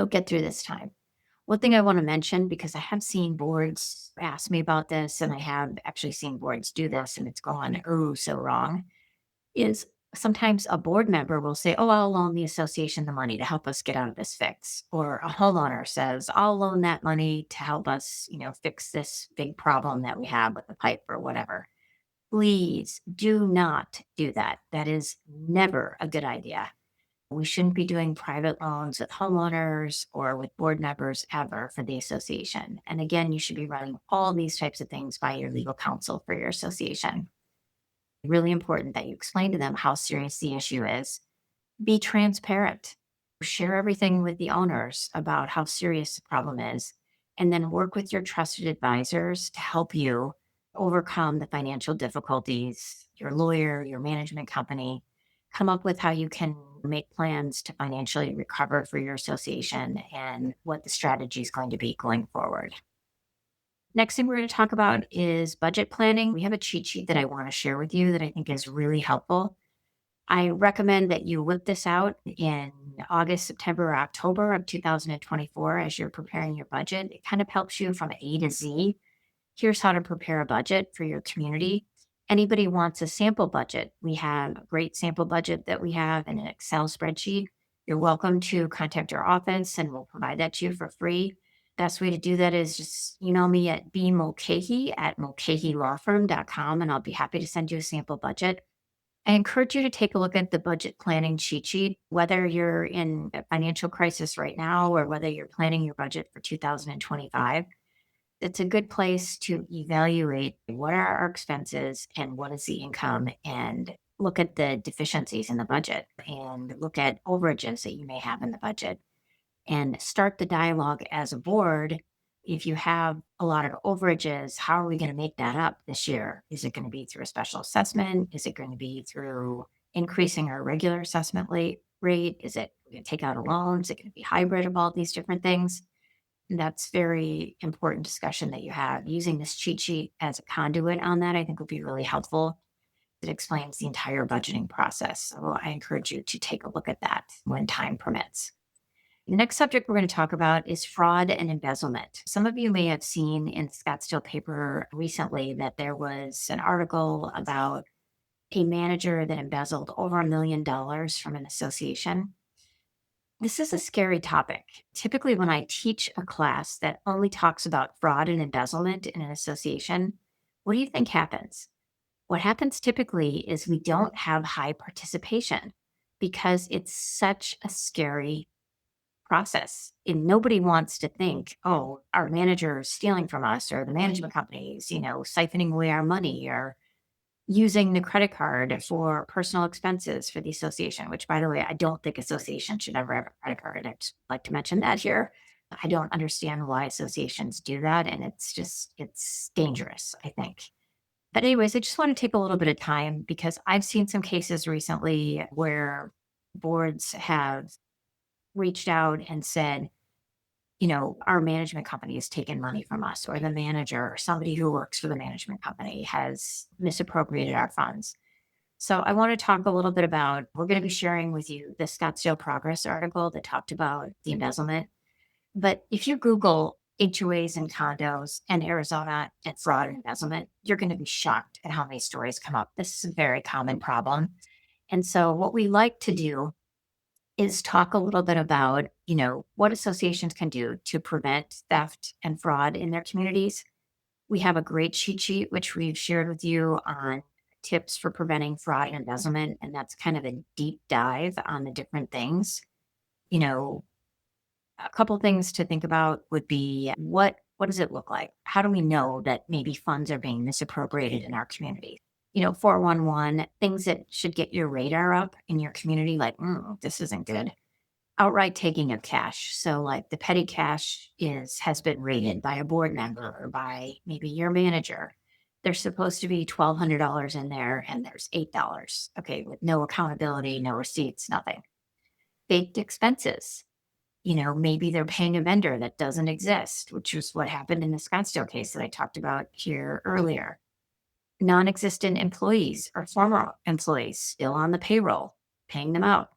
get through this time. One thing I want to mention, because I have seen boards ask me about this, and I have actually seen boards do this, and it's gone so wrong, is sometimes a board member will say, "Oh, I'll loan the association the money to help us get out of this fix." Or a homeowner says, "I'll loan that money to help us, fix this big problem that we have with the pipe or whatever." Please do not do that. That is never a good idea. We shouldn't be doing private loans with homeowners or with board members ever for the association. And again, you should be running all these types of things by your legal counsel for your association. Really important that you explain to them how serious the issue is. Be transparent. Share everything with the owners about how serious the problem is, and then work with your trusted advisors to help you overcome the financial difficulties, your lawyer, your management company. Come up with how you can make plans to financially recover for your association and what the strategy is going to be going forward. Next thing we're going to talk about is budget planning. We have a cheat sheet that I want to share with you that I think is really helpful. I recommend that you whip this out in August, September, or October of 2024 as you're preparing your budget. It kind of helps you from A to Z. Here's how to prepare a budget for your community. Anybody wants a sample budget, we have a great sample budget that we have in an Excel spreadsheet. You're welcome to contact our office and we'll provide that to you for free. Best way to do that is just email me at bmulcahy@mulcahylawfirm.com and I'll be happy to send you a sample budget. I encourage you to take a look at the budget planning cheat sheet, whether you're in a financial crisis right now or whether you're planning your budget for 2025. It's a good place to evaluate what are our expenses and what is the income and look at the deficiencies in the budget and look at overages that you may have in the budget and start the dialogue as a board. If you have a lot of overages, how are we going to make that up this year? Is it going to be through a special assessment? Is it going to be through increasing our regular assessment rate? Is it going to take out a loan? Is it going to be hybrid of all these different things? And that's very important discussion that you have. Using this cheat sheet as a conduit on that, I think would be really helpful. It explains the entire budgeting process. So I encourage you to take a look at that when time permits. The next subject we're going to talk about is fraud and embezzlement. Some of you may have seen in the Scottsdale paper recently that there was an article about a manager that embezzled over $1 million from an association. This is a scary topic. Typically, when I teach a class that only talks about fraud and embezzlement in an association, what do you think happens? What happens typically is we don't have high participation because it's such a scary process. And nobody wants to think, oh, our manager is stealing from us or the management companies, siphoning away our money or using the credit card for personal expenses for the association, which by the way, I don't think associations should ever have a credit card. I'd just like to mention that here. I don't understand why associations do that. And it's dangerous, I think. But anyways, I just want to take a little bit of time because I've seen some cases recently where boards have reached out and said, our management company has taken money from us, or the manager or somebody who works for the management company has misappropriated our funds. So I want to talk a little bit about, we're going to be sharing with you the Scottsdale Progress article that talked about the embezzlement. But if you Google HOAs and condos and Arizona and fraud and embezzlement, you're going to be shocked at how many stories come up. This is a very common problem. And so what we like to do is talk a little bit about, what associations can do to prevent theft and fraud in their communities. We have a great cheat sheet, which we've shared with you on tips for preventing fraud and embezzlement. And that's kind of a deep dive on the different things. A couple things to think about would be what does it look like? How do we know that maybe funds are being misappropriated in our community? 411, things that should get your radar up in your community, like, this isn't good. Outright taking of cash. So like the petty cash has been raided by a board member or by maybe your manager. There's supposed to be $1,200 in there and there's $8. Okay, with no accountability, no receipts, nothing. Faked expenses. Maybe they're paying a vendor that doesn't exist, which was what happened in the Scottsdale case that I talked about here earlier. Non-existent employees or former employees still on the payroll, paying them out.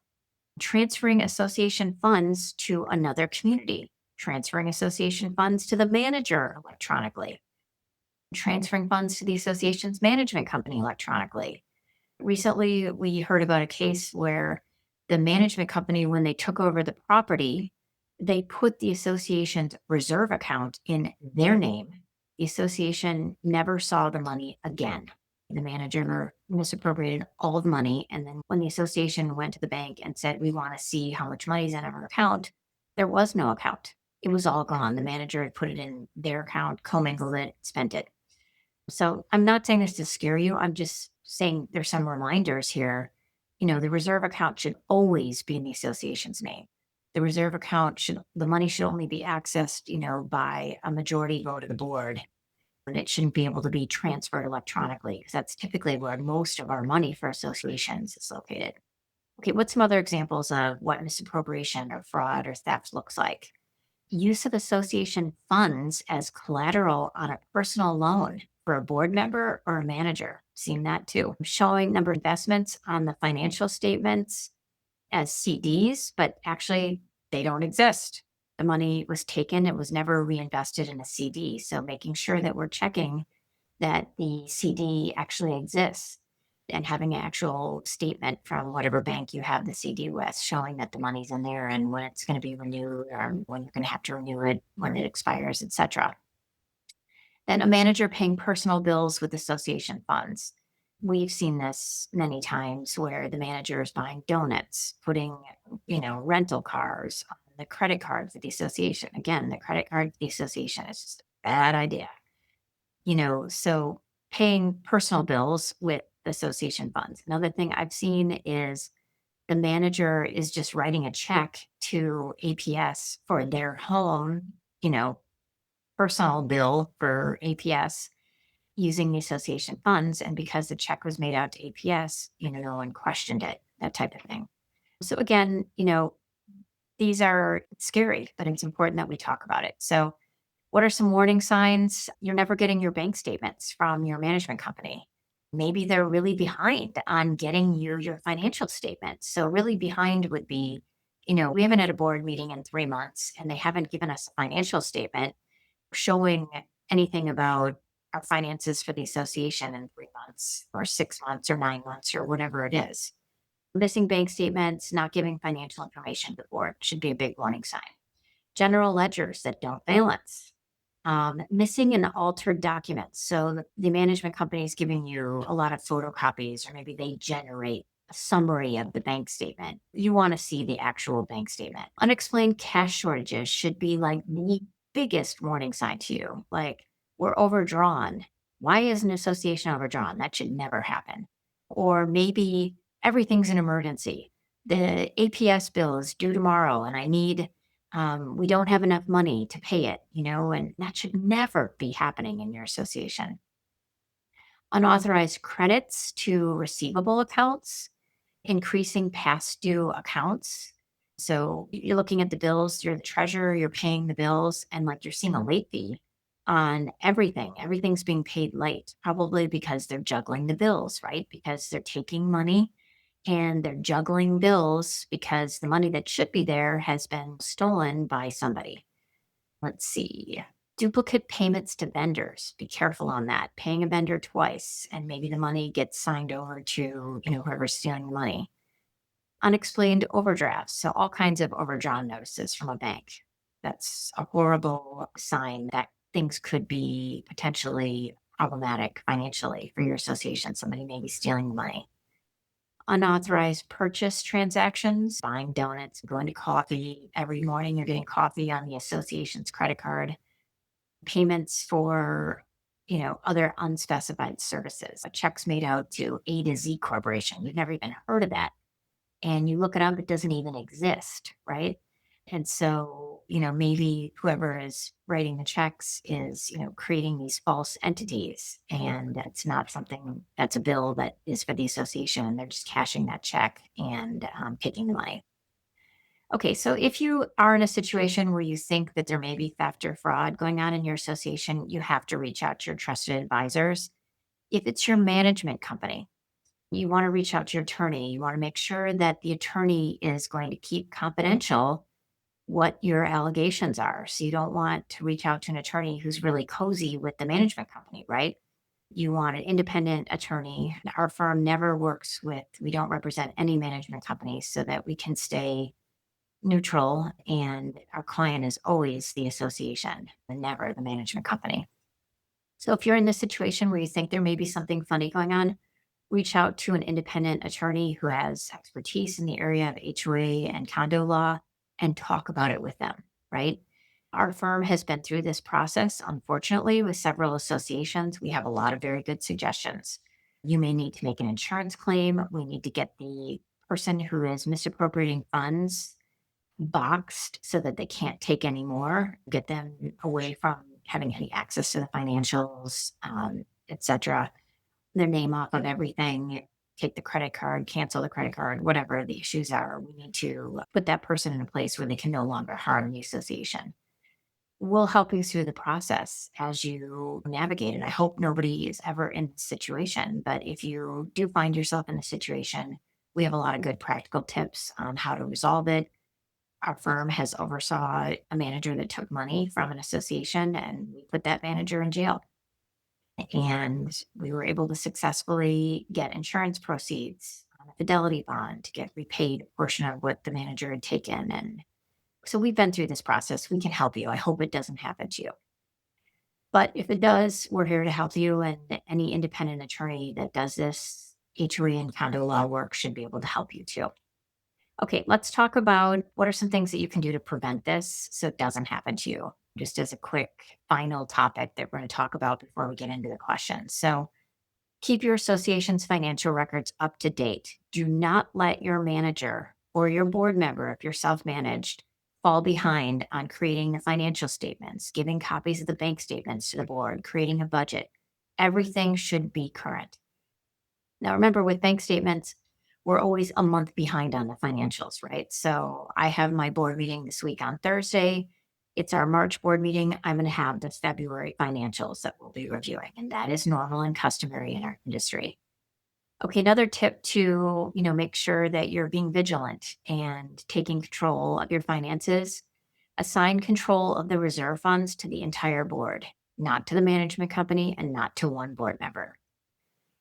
Transferring association funds to another community, transferring association funds to the manager electronically, transferring funds to the association's management company electronically. Recently, we heard about a case where the management company, when they took over the property, they put the association's reserve account in their name. The association never saw the money again. The manager misappropriated all the money. And then when the association went to the bank and said, we want to see how much money's in our account, there was no account. It was all gone. The manager had put it in their account, commingled it, spent it. So I'm not saying this to scare you. I'm just saying there's some reminders here. The reserve account should always be in the association's name. The reserve account the money should only be accessed, by a majority vote of the board. And it shouldn't be able to be transferred electronically because that's typically where most of our money for associations is located. Okay, what's some other examples of what misappropriation or fraud or theft looks like? Use of association funds as collateral on a personal loan for a board member or a manager. Seen that too. Showing number of investments on the financial statements as CDs, but actually they don't exist. The money was taken, it was never reinvested in a CD. So making sure that we're checking that the CD actually exists and having an actual statement from whatever bank you have the CD with showing that the money's in there and when it's going to be renewed or when you're going to have to renew it, when it expires, etc. Then a manager paying personal bills with association funds. We've seen this many times where the manager is buying donuts, putting, rental cars on the credit card for the association. Again, the credit card for the association is just a bad idea. So paying personal bills with association funds. Another thing I've seen is the manager is just writing a check to APS for their home, personal bill for APS using the association funds. And because the check was made out to APS, no one questioned it, that type of thing. So again, these are scary, but it's important that we talk about it. So what are some warning signs? You're never getting your bank statements from your management company. Maybe they're really behind on getting you your financial statements. So really behind would be, we haven't had a board meeting in 3 months and they haven't given us a financial statement showing anything about our finances for the association in 3 months or 6 months or 9 months or whatever it is. Missing bank statements, not giving financial information to the board should be a big warning sign. General ledgers that don't balance. Missing and altered documents. So the management company is giving you a lot of photocopies, or maybe they generate a summary of the bank statement. You want to see the actual bank statement. Unexplained cash shortages should be like the biggest warning sign to you. Like, we're overdrawn. Why is an association overdrawn? That should never happen. Or maybe everything's an emergency. The APS bill is due tomorrow and I need we don't have enough money to pay it, and that should never be happening in your association. Unauthorized credits to receivable accounts, increasing past due accounts. So you're looking at the bills, you're the treasurer, you're paying the bills, and like you're seeing a late fee on everything. Everything's being paid late, probably because they're juggling the bills, right? Because they're taking money and they're juggling bills because the money that should be there has been stolen by somebody. Let's see. Duplicate payments to vendors. Be careful on that. Paying a vendor twice and maybe the money gets signed over to, whoever's stealing the money. Unexplained overdrafts. So all kinds of overdrawn notices from a bank. That's a horrible sign that things could be potentially problematic financially for your association. Somebody may be stealing the money. Unauthorized purchase transactions, buying donuts, going to coffee. Every morning you're getting coffee on the association's credit card. Payments for, other unspecified services. A check's made out to A to Z Corporation. You've never even heard of that. And you look it up, it doesn't even exist, right? And so, maybe whoever is writing the checks is, creating these false entities, and it's not something that's a bill that is for the association, and they're just cashing that check and taking the money. Okay, so if you are in a situation where you think that there may be theft or fraud going on in your association, you have to reach out to your trusted advisors. If it's your management company, you want to reach out to your attorney. You want to make sure that the attorney is going to keep confidential what your allegations are. So you don't want to reach out to an attorney who's really cozy with the management company, right? You want an independent attorney. Our firm never works with, we don't represent any management companies so that we can stay neutral, and our client is always the association and never the management company. So if you're in this situation where you think there may be something funny going on, reach out to an independent attorney who has expertise in the area of HOA and condo law and talk about it with them, right? Our firm has been through this process, unfortunately, with several associations. We have a lot of very good suggestions. You may need to make an insurance claim. We need to get the person who is misappropriating funds boxed so that they can't take any more, get them away from having any access to the financials, etc. Their name off of everything, take the credit card, cancel the credit card, whatever the issues are. We need to put that person in a place where they can no longer harm the association. We'll help you through the process as you navigate it. I hope nobody is ever in this situation, but if you do find yourself in a situation, we have a lot of good practical tips on how to resolve it. Our firm has oversaw a manager that took money from an association, and we put that manager in jail. And we were able to successfully get insurance proceeds on a fidelity bond to get repaid a portion of what the manager had taken. And so we've been through this process. We can help you. I hope it doesn't happen to you. But if it does, we're here to help you. And any independent attorney that does this HOA and condo law work should be able to help you too. Okay, let's talk about what are some things that you can do to prevent this so it doesn't happen to you. Just as a quick final topic that we're going to talk about before we get into the questions. So keep your association's financial records up to date. Do not let your manager or your board member, if you're self-managed, fall behind on creating the financial statements, giving copies of the bank statements to the board, creating a budget. Everything should be current. Now, remember, with bank statements, we're always a month behind on the financials, right? So I have my board meeting this week on Thursday. It's our March board meeting. I'm going to have the February financials that we'll be reviewing, and that is normal and customary in our industry. Okay, another tip to, make sure that you're being vigilant and taking control of your finances. Assign control of the reserve funds to the entire board, not to the management company and not to one board member.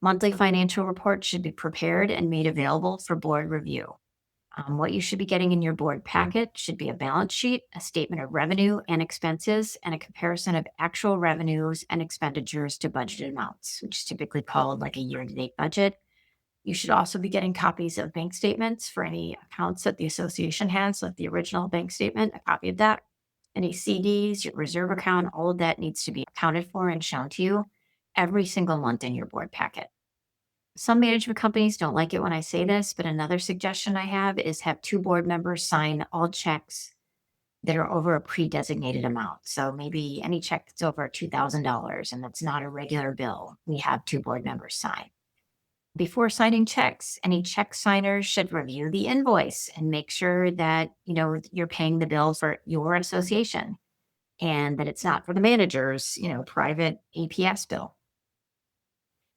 Monthly financial reports should be prepared and made available for board review. What you should be getting in your board packet should be a balance sheet, a statement of revenue and expenses, and a comparison of actual revenues and expenditures to budgeted amounts, which is typically called like a year-to-date budget. You should also be getting copies of bank statements for any accounts that the association has, like the original bank statement, a copy of that. Any CDs, your reserve account, all of that needs to be accounted for and shown to you every single month in your board packet. Some management companies don't like it when I say this, but another suggestion I have is have two board members sign all checks that are over a pre-designated amount. So maybe any check that's over $2,000 and that's not a regular bill, we have two board members sign. Before signing checks, any check signers should review the invoice and make sure that, you're paying the bill for your association and that it's not for the manager's, private APS bill.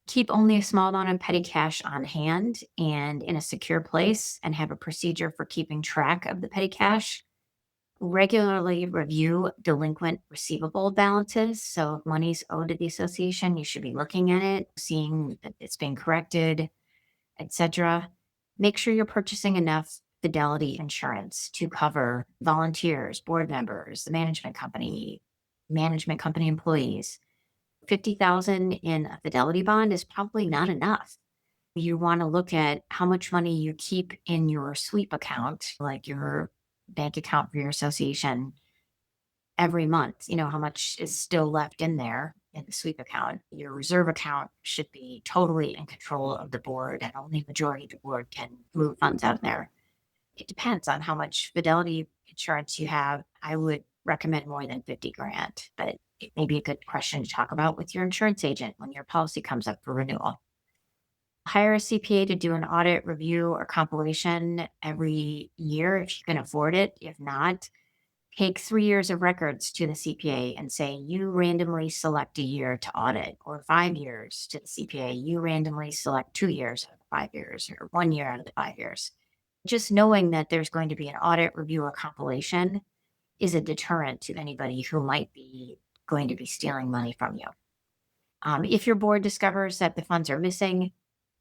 Keep only a small amount of petty cash on hand and in a secure place, and have a procedure for keeping track of the petty cash. Regularly review delinquent receivable balances. So if money's owed to the association, you should be looking at it, seeing that it's being corrected, etc. Make sure you're purchasing enough fidelity insurance to cover volunteers, board members, the management company employees. $50,000 in a fidelity bond is probably not enough. You want to look at how much money you keep in your sweep account, like your bank account for your association, every month. How much is still left in there in the sweep account. Your reserve account should be totally in control of the board, and only majority of the board can move funds out there. It depends on how much fidelity insurance you have. I would recommend more than 50 grand, but it may be a good question to talk about with your insurance agent when your policy comes up for renewal. Hire a CPA to do an audit, review, or compilation every year if you can afford it. If not, take 3 years of records to the CPA and say, you randomly select a year to audit, or 5 years to the CPA. You randomly select 2 years out of 5 years, or 1 year out of the 5 years. Just knowing that there's going to be an audit, review, or compilation is a deterrent to anybody who might be going to be stealing money from you. If your board discovers that the funds are missing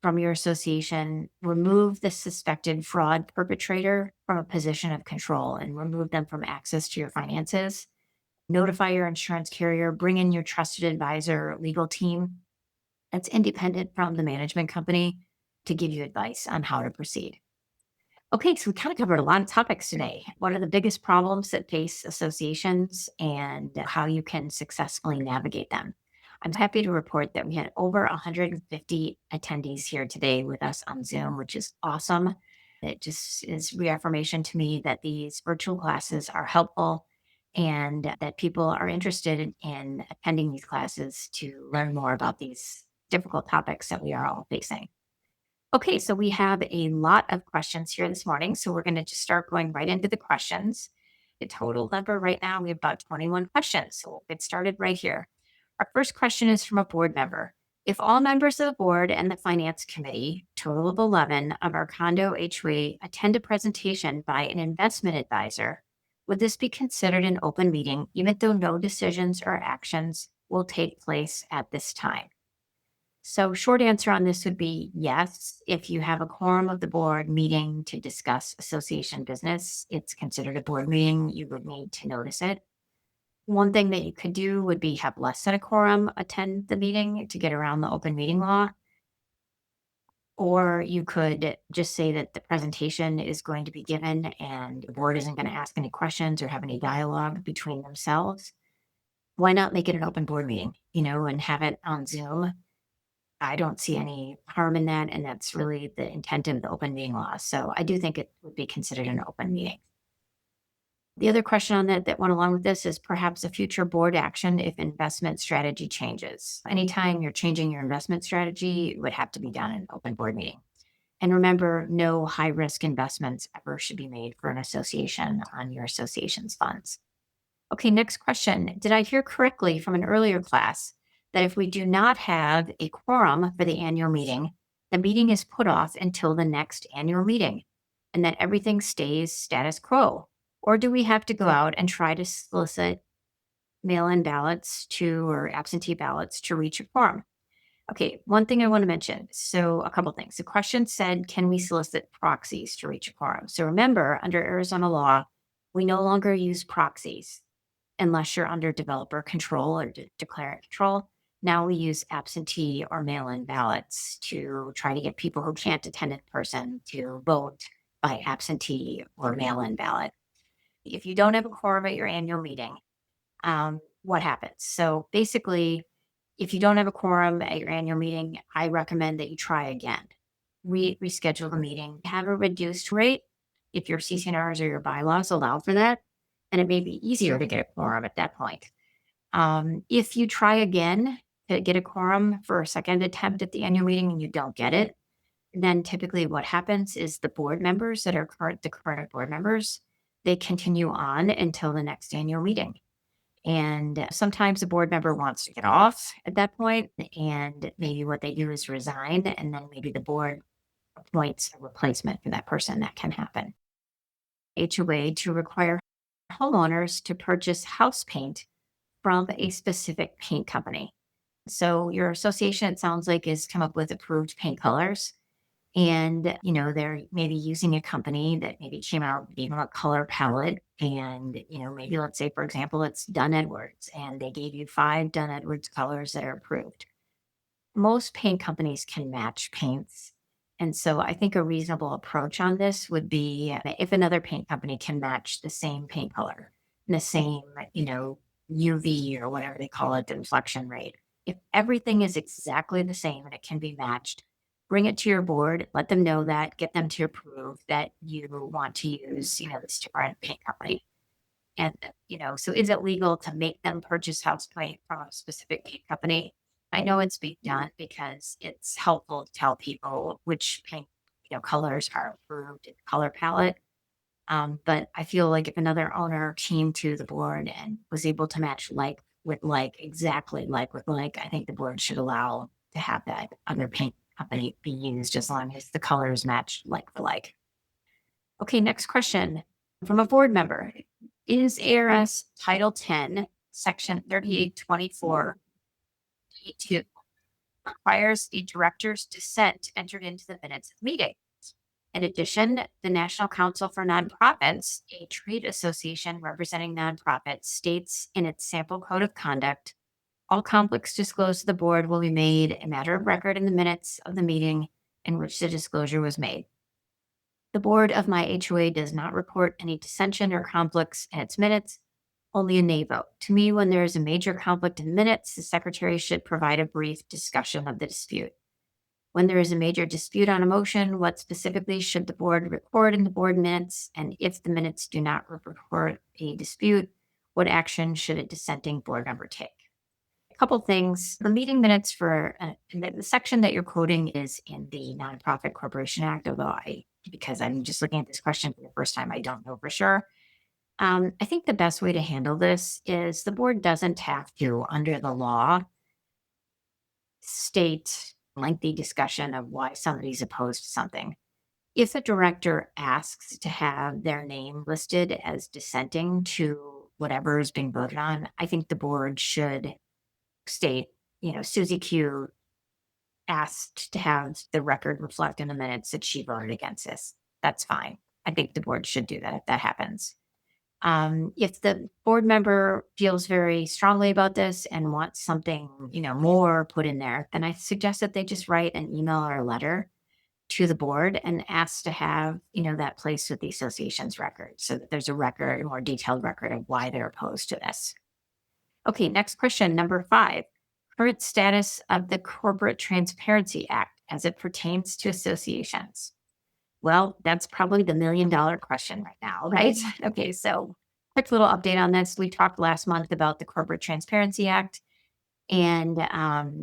from your association, remove the suspected fraud perpetrator from a position of control and remove them from access to your finances. Notify your insurance carrier, bring in your trusted advisor or legal team that's independent from the management company to give you advice on how to proceed. Okay, so we kind of covered a lot of topics today. What are the biggest problems that face associations and how you can successfully navigate them? I'm happy to report that we had over 150 attendees here today with us on Zoom, which is awesome. It just is reaffirmation to me that these virtual classes are helpful and that people are interested in attending these classes to learn more about these difficult topics that we are all facing. Okay, so we have a lot of questions here this morning. So we're going to just start going right into the questions. The total number right now, we have about 21 questions. So we'll get started right here. Our first question is from a board member. If all members of the board and the finance committee, total of 11 of our condo HOA, attend a presentation by an investment advisor, would this be considered an open meeting, even though no decisions or actions will take place at this time? So short answer on this would be yes. If you have a quorum of the board meeting to discuss association business, it's considered a board meeting. You would need to notice it. One thing that you could do would be have less than a quorum attend the meeting to get around the open meeting law. Or you could just say that the presentation is going to be given and the board isn't going to ask any questions or have any dialogue between themselves. Why not make it an open board meeting, and have it on Zoom? I don't see any harm in that, and that's really the intent of the open meeting law. So I do think it would be considered an open meeting. The other question on that went along with this is perhaps a future board action if investment strategy changes. Anytime you're changing your investment strategy, it would have to be done in an open board meeting. And remember, no high-risk investments ever should be made for an association on your association's funds. Okay, next question. Did I hear correctly from an earlier class that if we do not have a quorum for the annual meeting, the meeting is put off until the next annual meeting and that everything stays status quo? Or do we have to go out and try to solicit mail-in ballots or absentee ballots to reach a quorum? Okay, one thing I want to mention. So a couple things. The question said, can we solicit proxies to reach a quorum? So remember, under Arizona law, we no longer use proxies unless you're under developer control or declarant control. Now we use absentee or mail-in ballots to try to get people who can't attend in person to vote by absentee or mail-in ballot. If you don't have a quorum at your annual meeting, what happens? So basically, if you don't have a quorum at your annual meeting, I recommend that you try again. Reschedule the meeting. Have a reduced rate if your CCNRs or your bylaws allow for that, and it may be easier to get a quorum at that point. If you try again to get a quorum for a second attempt at the annual meeting and you don't get it, then typically what happens is the board members that are the current board members, they continue on until the next annual meeting. And sometimes the board member wants to get off at that point, and maybe what they do is resign, and then maybe the board appoints a replacement for that person. That can happen. HOA to require homeowners to purchase house paint from a specific paint company. So your association, it sounds like, has come up with approved paint colors. And, they're maybe using a company that maybe came out, gave them a color palette. And, maybe let's say, for example, it's Dunn Edwards, and they gave you 5 Dunn Edwards colors that are approved. Most paint companies can match paints. And so I think a reasonable approach on this would be if another paint company can match the same paint color, the same, UV or whatever they call it, the inflection rate. If everything is exactly the same and it can be matched, bring it to your board, let them know that, get them to approve that you want to use, this different paint company. And, so is it legal to make them purchase house paint from a specific paint company? I know it's being done because it's helpful to tell people which paint, colors are approved in the color palette. But I feel like if another owner came to the board and was able to match like with like, exactly like with like, I think the board should allow to have that other paint company be used as long as the colors match like for like. Okay, next question from a board member. Is ARS Title 10, Section 3824, D2 requires a director's dissent entered into the minutes of the meeting? In addition, the National Council for Nonprofits, a trade association representing nonprofits, states in its sample code of conduct, all conflicts disclosed to the board will be made a matter of record in the minutes of the meeting in which the disclosure was made. The board of my HOA does not report any dissension or conflicts in its minutes, only a nay vote. To me, when there is a major conflict in minutes, the secretary should provide a brief discussion of the dispute. When there is a major dispute on a motion, what specifically should the board record in the board minutes? And if the minutes do not report a dispute, what action should a dissenting board member take? A couple things. The meeting minutes for the section that you're quoting is in the Nonprofit Corporation Act, although because I'm just looking at this question for the first time, I don't know for sure. I think the best way to handle this is the board doesn't have to, under the law, state lengthy discussion of why somebody's opposed to something. If a director asks to have their name listed as dissenting to whatever is being voted on, I think the board should state, Susie Q asked to have the record reflect in the minutes that she voted against this. That's fine. I think the board should do that if that happens. If the board member feels very strongly about this and wants something, more put in there, then I suggest that they just write an email or a letter to the board and ask to have, that placed with the association's record so that there's a record, a more detailed record of why they're opposed to this. Okay, next question, number 5. Current status of the Corporate Transparency Act as it pertains to associations. Well, that's probably the $1 million question right now, right? Okay, so quick little update on this. We talked last month about the Corporate Transparency Act. And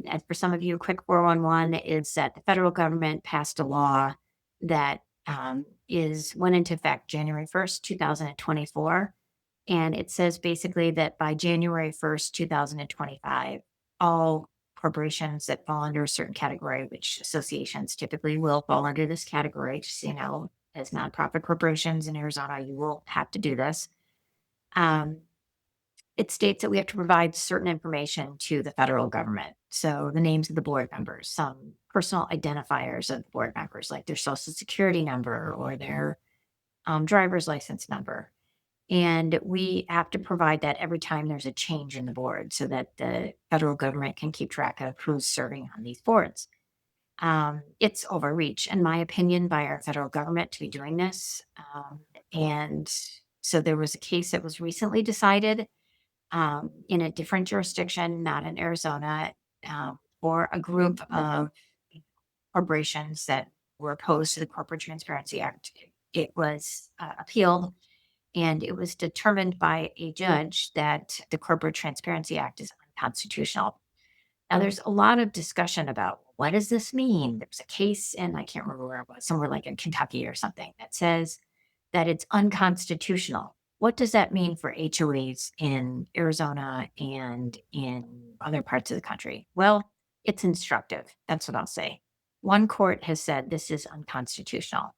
as for some of you, quick 411 is that the federal government passed a law that went into effect January 1st, 2024. And it says basically that by January 1st, 2025, all corporations that fall under a certain category, which associations typically will fall under this category, just, as nonprofit corporations in Arizona, you will have to do this. It states that we have to provide certain information to the federal government. So the names of the board members, some personal identifiers of the board members, like their social security number or their driver's license number. And we have to provide that every time there's a change in the board so that the federal government can keep track of who's serving on these boards. It's overreach, in my opinion, by our federal government to be doing this. And so there was a case that was recently decided in a different jurisdiction, not in Arizona, for a group of corporations that were opposed to the Corporate Transparency Act. It was appealed. And it was determined by a judge that the Corporate Transparency Act is unconstitutional. Now, there's a lot of discussion about what does this mean? There's a case, and I can't remember where it was, somewhere like in Kentucky or something, that says that it's unconstitutional. What does that mean for HOAs in Arizona and in other parts of the country? Well, it's instructive. That's what I'll say. One court has said this is unconstitutional.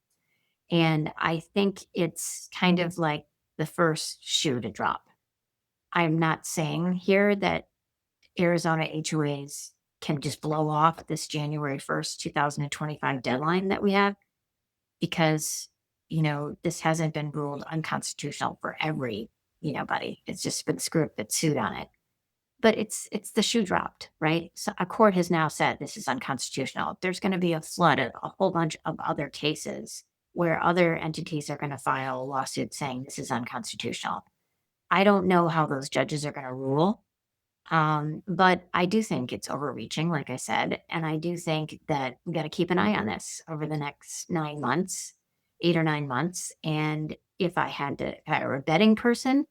And I think it's kind of like the first shoe to drop. I'm not saying here that Arizona HOAs can just blow off this January 1st, 2025 deadline that we have, because, this hasn't been ruled unconstitutional for everybody. It's just been this group that sued on it. But it's the shoe dropped, right? So a court has now said this is unconstitutional. There's going to be a flood of a whole bunch of other cases where other entities are going to file lawsuits saying this is unconstitutional. I don't know how those judges are going to rule. But I do think it's overreaching, like I said, and I do think that we got to keep an eye on this over the next 9 months, 8 or 9 months. And if I were a betting person,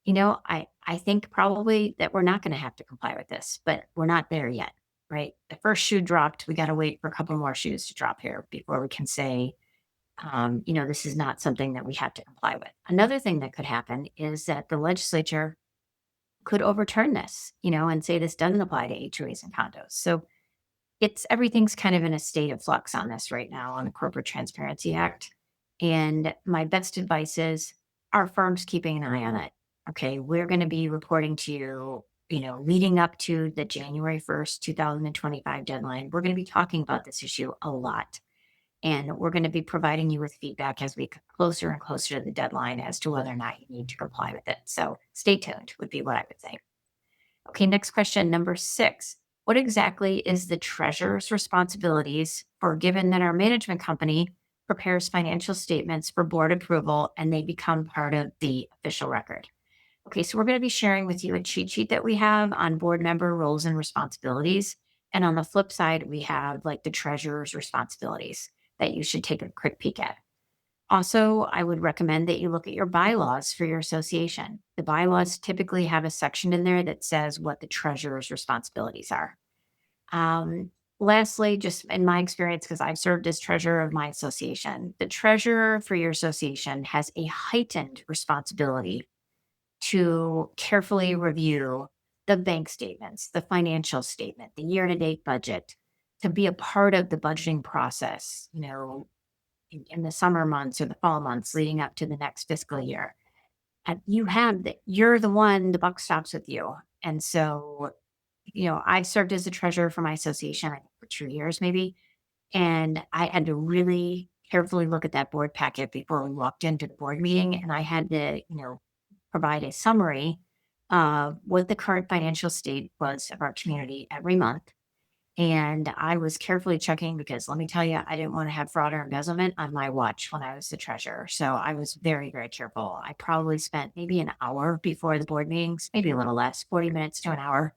I think probably that we're not going to have to comply with this, but we're not there yet, right? The first shoe dropped. We got to wait for a couple more shoes to drop here before we can say, this is not something that we have to comply with. Another thing that could happen is that the legislature could overturn this, and say this doesn't apply to HOAs and condos. So everything's kind of in a state of flux on this right now on the Corporate Transparency Act. And my best advice is our firm's keeping an eye on it. Okay. We're going to be reporting to you, leading up to the January 1st, 2025 deadline. We're going to be talking about this issue a lot. And we're going to be providing you with feedback as we get closer and closer to the deadline as to whether or not you need to comply with it. So stay tuned would be what I would say. Okay, next question, number 6. What exactly is the treasurer's responsibilities for given that our management company prepares financial statements for board approval and they become part of the official record? Okay, so we're going to be sharing with you a cheat sheet that we have on board member roles and responsibilities. And on the flip side, we have like the treasurer's responsibilities that you should take a quick peek at. Also, I would recommend that you look at your bylaws for your association. The bylaws typically have a section in there that says what the treasurer's responsibilities are. Lastly, just in my experience, because I've served as treasurer of my association, the treasurer for your association has a heightened responsibility to carefully review the bank statements, the financial statement, the year-to-date budget, to be a part of the budgeting process, in the summer months or the fall months leading up to the next fiscal year. And you're the one, the buck stops with you. And so, I served as a treasurer for my association for 2 years maybe. And I had to really carefully look at that board packet before we walked into the board meeting. And I had to, provide a summary of what the current financial state was of our community every month. And I was carefully checking because let me tell you, I didn't want to have fraud or embezzlement on my watch when I was the treasurer. So I was very, very careful. I probably spent maybe an hour before the board meetings, maybe a little less, 40 minutes to an hour,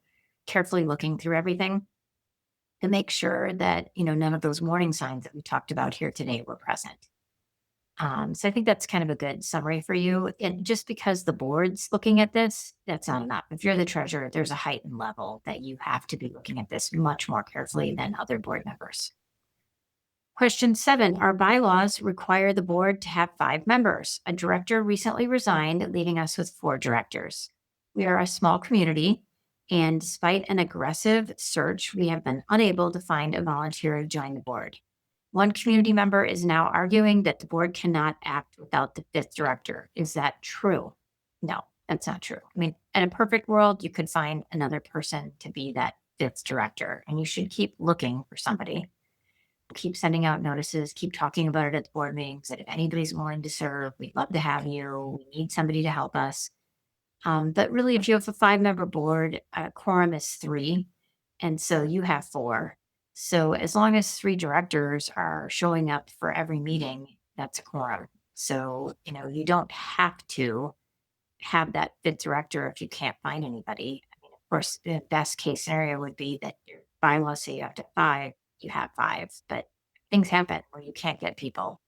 carefully looking through everything to make sure that, none of those warning signs that we talked about here today were present. So I think that's kind of a good summary for you. And just because the board's looking at this, that's not enough. If you're the treasurer, there's a heightened level that you have to be looking at this much more carefully than other board members. Question 7, our bylaws require the board to have 5 members. A director recently resigned, leaving us with 4 directors. We are a small community, and despite an aggressive search, we have been unable to find a volunteer to join the board. One community member is now arguing that the board cannot act without the 5th director. Is that true? No, that's not true. I mean, in a perfect world, you could find another person to be that 5th director, and you should keep looking for somebody. Keep sending out notices, keep talking about it at the board meetings, that if anybody's willing to serve, we'd love to have you. We need somebody to help us. But really, if you have a 5-member board, quorum is 3, and so you have 4. So as long as 3 directors are showing up for every meeting, that's a quorum. So, you don't have to have that 5th director if you can't find anybody. I mean, of course, the best case scenario would be that your bylaws say you have to 5, you have 5, but things happen where you can't get people.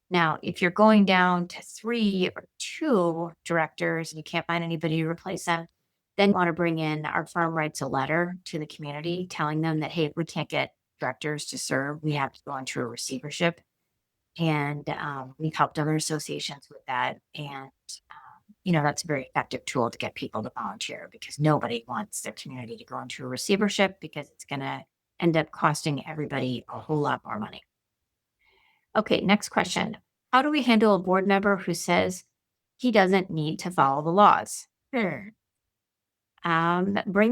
Now, if you're going down to 3 or 2 directors and you can't find anybody to replace them, then you want to bring in our firm writes a letter to the community telling them that, hey, if we can't get directors to serve, we have to go into a receivership. And we've helped other associations with that. And, that's a very effective tool to get people to volunteer because nobody wants their community to go into a receivership because it's going to end up costing everybody a whole lot more money. Okay, next question. How do we handle a board member who says he doesn't need to follow the laws? Bring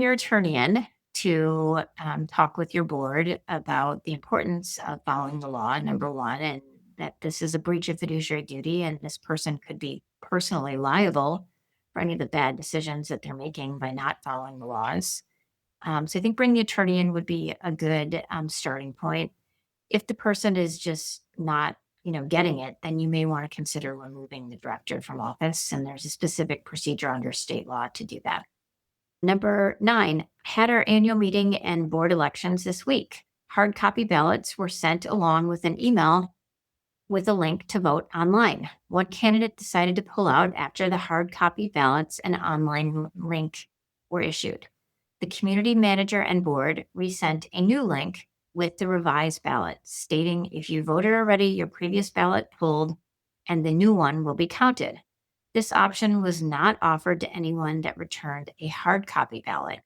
your attorney in to talk with your board about the importance of following the law, number one, and that this is a breach of fiduciary duty and this person could be personally liable for any of the bad decisions that they're making by not following the laws. So I think bring the attorney in would be a good starting point. If the person is just not, getting it, then you may want to consider removing the director from office. And there's a specific procedure under state law to do that. Number 9, had our annual meeting and board elections this week. Hard copy ballots were sent along with an email with a link to vote online. One candidate decided to pull out after the hard copy ballots and online link were issued. The community manager and board resent a new link with the revised ballot, stating if you voted already, your previous ballot pulled and the new one will be counted. This option was not offered to anyone that returned a hard copy ballot.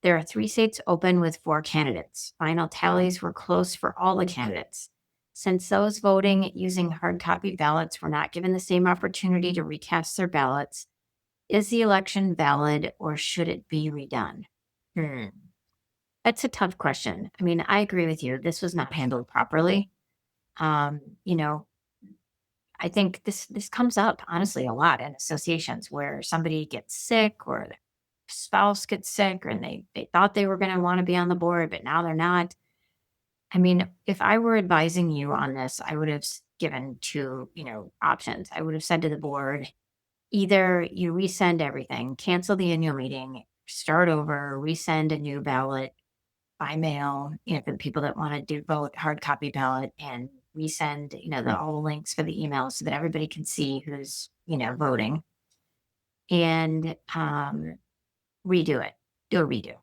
There are 3 seats open with 4 candidates. Final tallies were close for all the candidates. Since those voting using hard copy ballots were not given the same opportunity to recast their ballots, is the election valid or should it be redone? That's a tough question. I mean, I agree with you. This was not handled properly. Um, you know, I think this comes up honestly a lot in associations where somebody gets sick or their spouse gets sick and they thought they were going to want to be on the board, but now they're not. I mean, if I were advising you on this, I would have given 2, options. I would have said to the board, either you resend everything, cancel the annual meeting, start over, resend a new ballot by mail, for the people that want to do vote hard copy ballot and resend, all the links for the email so that everybody can see who's, voting and redo it, do a redo,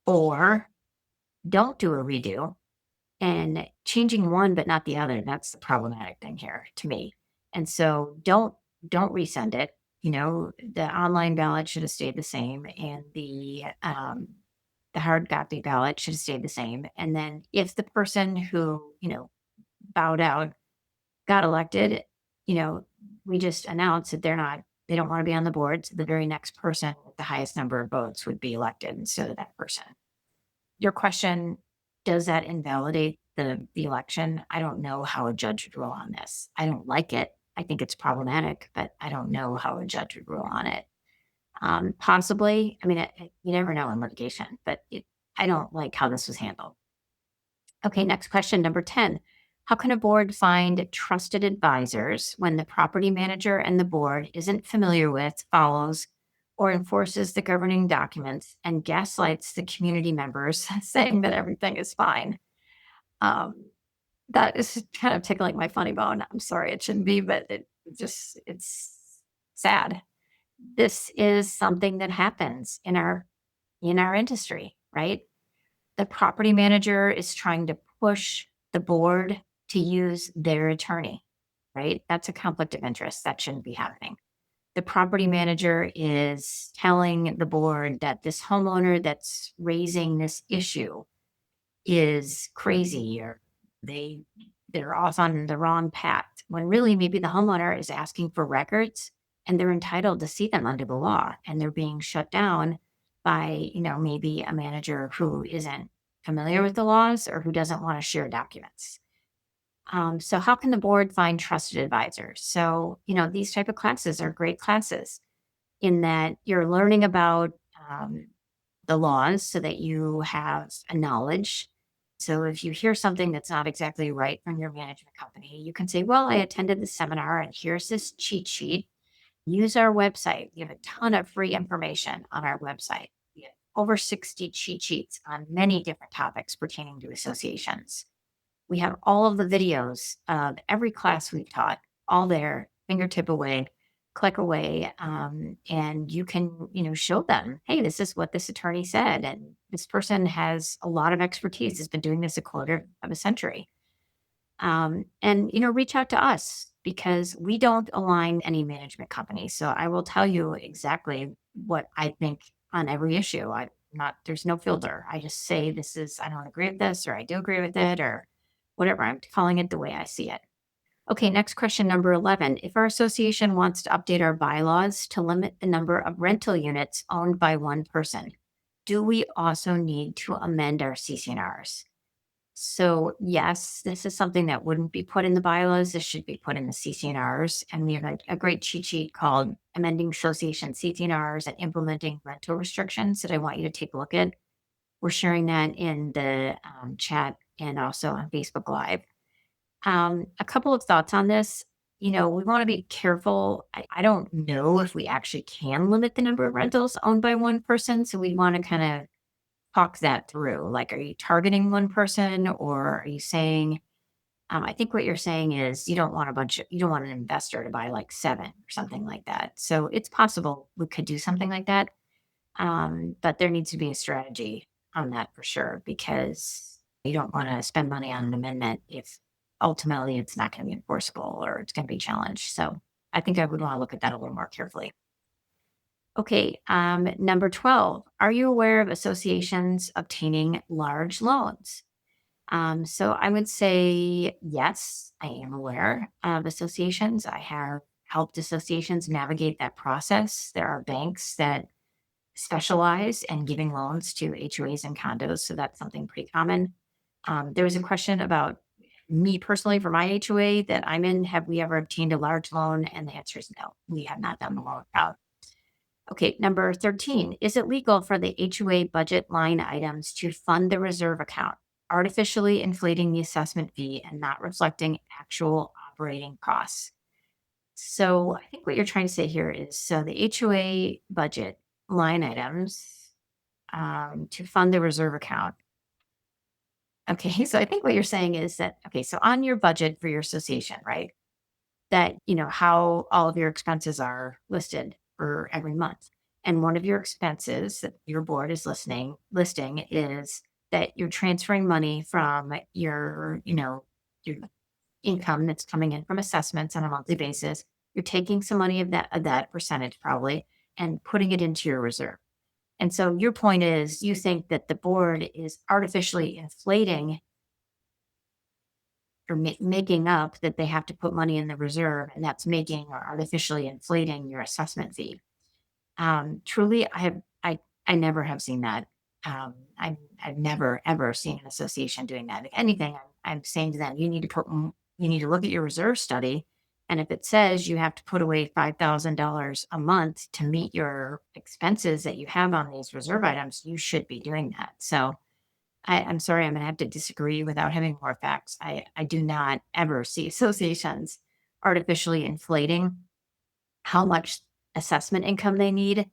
or don't do a redo and changing one but not the other. That's the problematic thing here to me. And so don't resend it. The online ballot should have stayed the same and the hard copy ballot should have stayed the same. And then if the person who, bowed out got elected, we just announced that they don't want to be on the board. So the very next person with the highest number of votes would be elected instead of that person. Your question, does that invalidate the election? I don't know how a judge would rule on this. I don't like it. I think it's problematic, but I don't know how a judge would rule on it. Possibly, I mean, you never know in litigation, but I don't like how this was handled. Okay, next question, number 10. How can a board find trusted advisors when the property manager and the board isn't familiar with, follows, or enforces the governing documents and gaslights the community members saying that everything is fine? That is kind of tickling my funny bone. I'm sorry, it shouldn't be, but it's sad. This is something that happens in our industry, right? The property manager is trying to push the board to use their attorney, right? That's a conflict of interest. That shouldn't be happening. The property manager is telling the board that this homeowner that's raising this issue is crazy or they're off on the wrong path, when really maybe the homeowner is asking for records and they're entitled to see them under the law and they're being shut down by, maybe a manager who isn't familiar with the laws or who doesn't want to share documents. So how can the board find trusted advisors? So, these type of classes are great classes in that you're learning about the laws so that you have a knowledge. So if you hear something that's not exactly right from your management company, you can say, well, I attended the seminar and here's this cheat sheet. Use our website. We have a ton of free information on our website. We have over 60 cheat sheets on many different topics pertaining to associations. We have all of the videos of every class we've taught, all there, fingertip away, click away, and you can, show them, hey, this is what this attorney said, and this person has a lot of expertise, has been doing this a quarter of a century. And, reach out to us because we don't align any management company. So I will tell you exactly what I think on every issue. There's no filter. I just say I don't agree with this, or I do agree with it, or whatever. I'm calling it the way I see it. Okay, next question, number 11. If our association wants to update our bylaws to limit the number of rental units owned by one person, do we also need to amend our CC&Rs? So yes, this is something that wouldn't be put in the bylaws. This should be put in the CC&Rs. And we have a great cheat sheet called Amending Association CC&Rs and Implementing Rental Restrictions that I want you to take a look at. We're sharing that in the chat and also on Facebook Live. A couple of thoughts on this. we want to be careful. I don't know if we actually can limit the number of rentals owned by one person. So we want to kind of talk that through. Like, are you targeting one person, or are you saying, I think what you're saying is you don't want you don't want an investor to buy like seven or something like that. So it's possible we could do something like that. But there needs to be a strategy on that for sure, because you don't want to spend money on an amendment if ultimately it's not going to be enforceable or it's going to be challenged. So I think I would want to look at that a little more carefully. Okay, number 12, are you aware of associations obtaining large loans? So I would say yes, I am aware of associations. I have helped associations navigate that process. There are banks that specialize in giving loans to HOAs and condos, so that's something pretty common. There was a question about me personally for my HOA that I'm in. Have we ever obtained a large loan? And the answer is no, we have not done the loan route. Okay, number 13. Is it legal for the HOA budget line items to fund the reserve account, artificially inflating the assessment fee and not reflecting actual operating costs? So I think what you're trying to say here is so the HOA budget line items to fund the reserve account. Okay, so I think what you're saying is that, okay, so on your budget for your association, right? That, how all of your expenses are listed for every month. And one of your expenses that your board is listing is that you're transferring money from your income that's coming in from assessments on a monthly basis. You're taking some money of that percentage probably and putting it into your reserve. And so your point is you think that the board is artificially inflating or making up that they have to put money in the reserve, and that's making or artificially inflating your assessment fee. Truly, I never have seen that. I've never ever seen an association doing that. If anything, I'm saying to them, you need to look at your reserve study, and if it says you have to put away $5,000 a month to meet your expenses that you have on these reserve items, you should be doing that. So I'm sorry, I'm going to have to disagree without having more facts. I do not ever see associations artificially inflating how much assessment income they need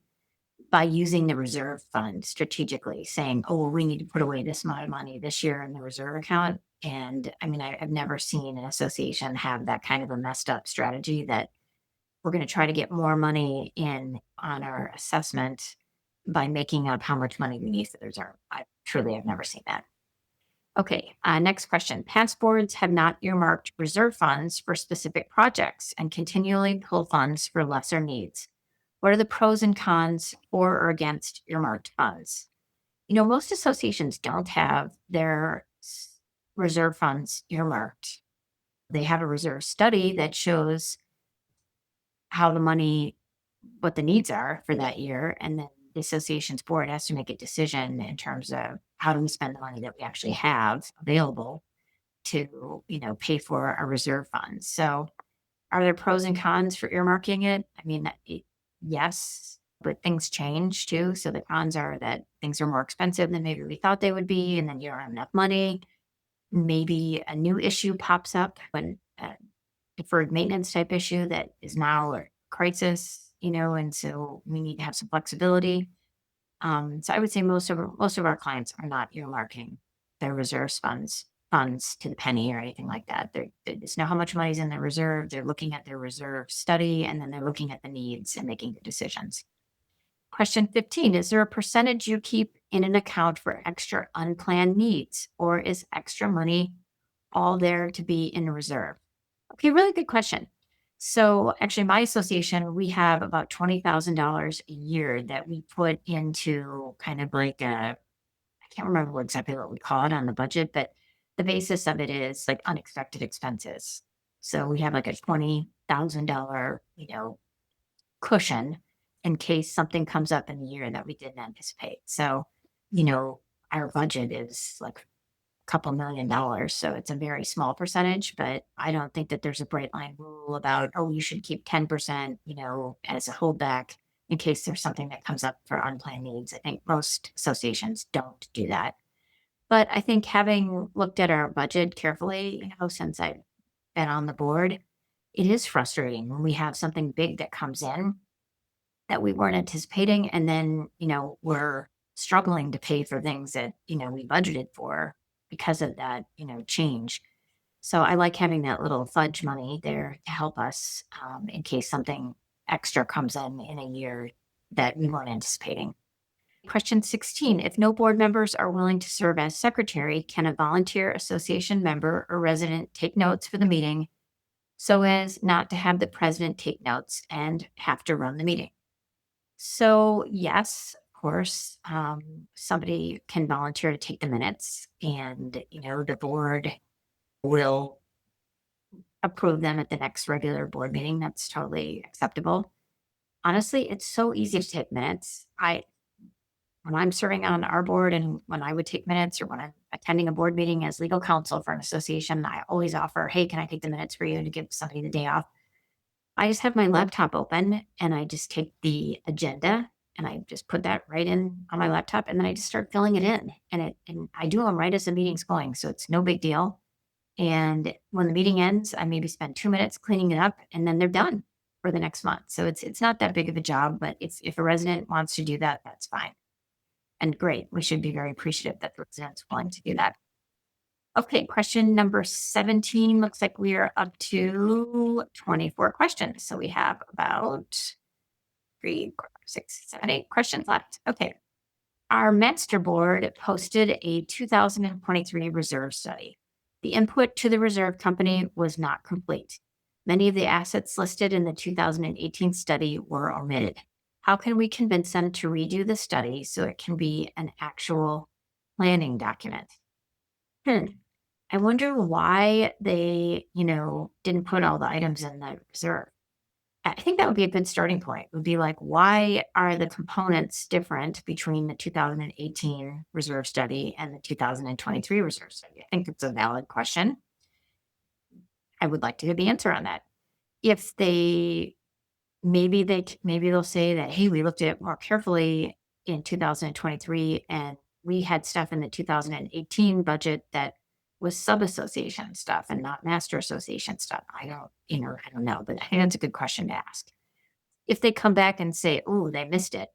by using the reserve fund strategically, saying, oh, well, we need to put away this amount of money this year in the reserve account. And I mean, I've never seen an association have that kind of a messed up strategy that we're going to try to get more money in on our assessment by making up how much money we need for the reserve. I truly have never seen that. Okay, next question. Past boards have not earmarked reserve funds for specific projects and continually pull funds for lesser needs. What are the pros and cons for or against earmarked funds? Most associations don't have their reserve funds earmarked. They have a reserve study that shows how the money, what the needs are for that year. And then the association's board has to make a decision in terms of how do we spend the money that we actually have available to, pay for our reserve funds. So are there pros and cons for earmarking it? I mean, yes, but things change too. So the cons are that things are more expensive than maybe we thought they would be, and then you don't have enough money. Maybe a new issue pops up when deferred maintenance type issue that is now a crisis, and so we need to have some flexibility. So I would say most of our clients are not earmarking their reserves funds to the penny or anything like that. They just know how much money is in their reserve. They're looking at their reserve study, and then they're looking at the needs and making the decisions. Question 15, is there a percentage you keep in an account for extra unplanned needs, or is extra money all there to be in reserve? Okay, really good question. So actually my association, we have about $20,000 a year that we put into kind of like I can't remember exactly what we call it on the budget, but the basis of it is like unexpected expenses. So we have like a $20,000, cushion in case something comes up in the year that we didn't anticipate. So, our budget is like couple $1,000,000. So it's a very small percentage, but I don't think that there's a bright line rule about, oh, you should keep 10%, as a holdback in case there's something that comes up for unplanned needs. I think most associations don't do that. But I think having looked at our budget carefully, since I've been on the board, it is frustrating when we have something big that comes in that we weren't anticipating. And then, we're struggling to pay for things that, we budgeted for because of that, change. So I like having that little fudge money there to help us in case something extra comes in a year that we weren't anticipating. Question 16. If no board members are willing to serve as secretary, can a volunteer association member or resident take notes for the meeting so as not to have the president take notes and have to run the meeting? So, yes, of course, somebody can volunteer to take the minutes, and, the board will approve them at the next regular board meeting. That's totally acceptable. Honestly, it's so easy to take minutes. When I'm serving on our board and when I would take minutes or when I'm attending a board meeting as legal counsel for an association, I always offer, hey, can I take the minutes for you to give somebody the day off? I just have my laptop open and I just take the agenda and I just put that right in on my laptop and then I just start filling it in. And I do them right as the meeting's going. So it's no big deal. And when the meeting ends, I maybe spend 2 minutes cleaning it up and then they're done for the next month. So it's not that big of a job, but if a resident wants to do that, that's fine. And great. We should be very appreciative that the resident's willing to do that. Okay, question number 17. Looks like we are up to 24 questions. So we have about 3, 4, 6, 7, 8 questions left. Okay. Our master board posted a 2023 reserve study. The input to the reserve company was not complete. Many of the assets listed in the 2018 study were omitted. How can we convince them to redo the study so it can be an actual planning document? I wonder why they, didn't put all the items in the reserve. I think that would be a good starting point. It would be like, why are the components different between the 2018 reserve study and the 2023 reserve study? I think it's a valid question. I would like to hear the answer on that. If maybe they'll say that, hey, we looked at it more carefully in 2023 and we had stuff in the 2018 budget that was sub-association stuff and not master association stuff. I don't know, but I think that's a good question to ask. If they come back and say, oh, they missed it,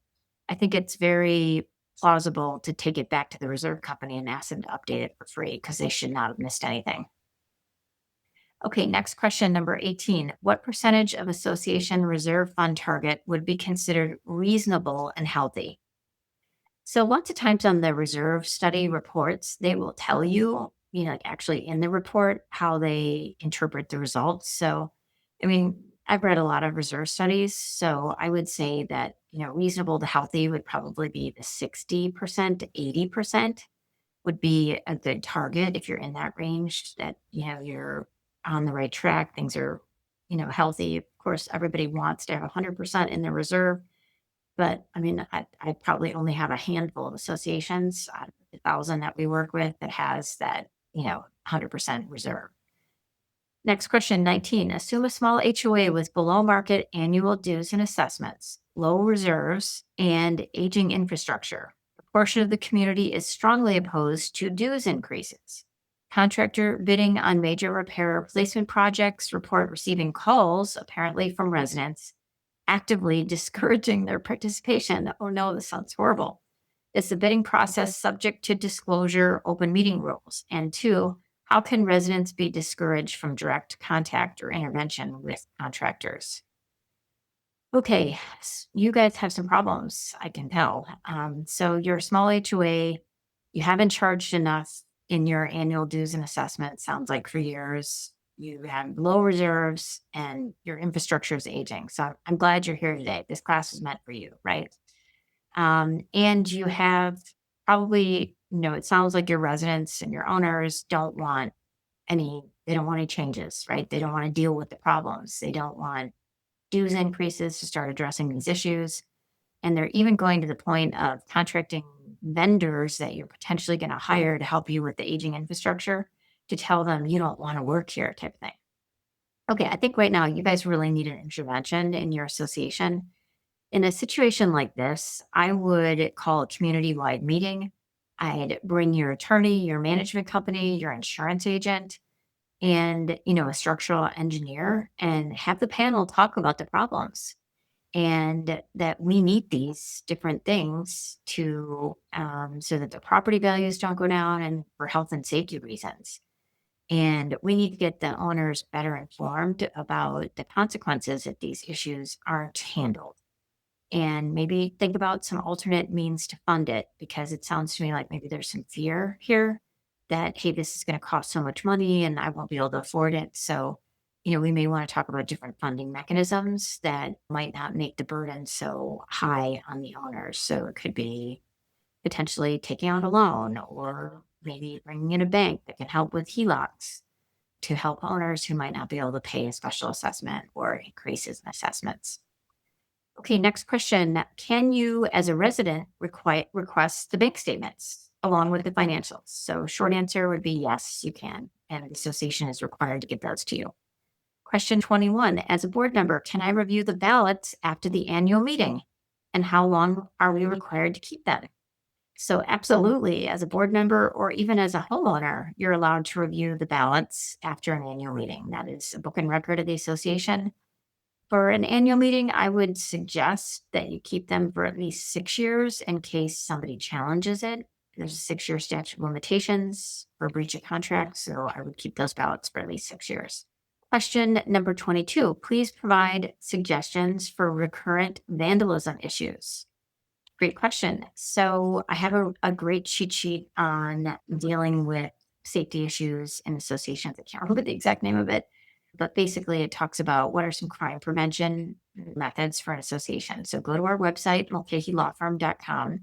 I think it's very plausible to take it back to the reserve company and ask them to update it for free because they should not have missed anything. Okay, next question, number 18. What percentage of association reserve fund target would be considered reasonable and healthy? So lots of times on the reserve study reports, they will tell you, like actually in the report, how they interpret the results. So, I've read a lot of reserve studies. So I would say that, reasonable to healthy would probably be the 60% to 80% would be a good target if you're in that range that, you're on the right track. Things are, healthy. Of course, everybody wants to have 100% in their reserve. But I probably only have a handful of associations out of the 1,000 that we work with that has that, 100% reserve. Next question, 19. Assume a small HOA with below market annual dues and assessments, low reserves, and aging infrastructure. A portion of the community is strongly opposed to dues increases. Contractor bidding on major repair replacement projects report receiving calls, apparently from residents, actively discouraging their participation. Oh no, this sounds horrible. Is the bidding process subject to disclosure, open meeting rules? And 2, how can residents be discouraged from direct contact or intervention with contractors? Okay, you guys have some problems, I can tell. So you're a small HOA, you haven't charged enough in your annual dues and assessment, sounds like for years. You have low reserves and your infrastructure is aging. So I'm glad you're here today. This class is meant for you, right? And you have probably, it sounds like your residents and your owners don't want any changes, right? They don't want to deal with the problems. They don't want dues increases to start addressing these issues. And they're even going to the point of contracting vendors that you're potentially going to hire to help you with the aging infrastructure to tell them you don't want to work here type of thing. Okay, I think right now you guys really need an intervention in your association. In a situation like this, I would call a community-wide meeting. I'd bring your attorney, your management company, your insurance agent, and, a structural engineer, and have the panel talk about the problems, and that we need these different things to so that the property values don't go down and for health and safety reasons. And we need to get the owners better informed about the consequences if these issues aren't handled. And maybe think about some alternate means to fund it, because it sounds to me like maybe there's some fear here that, hey, this is going to cost so much money and I won't be able to afford it. So, we may want to talk about different funding mechanisms that might not make the burden so high on the owners. So it could be potentially taking out a loan, or maybe bringing in a bank that can help with HELOCs to help owners who might not be able to pay a special assessment or increases in assessments. Okay, next question. Can you, as a resident, request the bank statements along with the financials? So short answer would be yes, you can. And the association is required to give those to you. Question 21. As a board member, can I review the ballots after the annual meeting? And how long are we required to keep them? So absolutely, as a board member or even as a homeowner, you're allowed to review the ballots after an annual meeting. That is a book and record of the association. For an annual meeting, I would suggest that you keep them for at least 6 years in case somebody challenges it. There's a 6-year statute of limitations for breach of contract, so I would keep those ballots for at least 6 years. Question number 22. Please provide suggestions for recurrent vandalism issues. Great question. So I have a great cheat sheet on dealing with safety issues in associations. I can't remember the exact name of it, but basically it talks about what are some crime prevention methods for an association. So go to our website, mulcahylawfirm.com,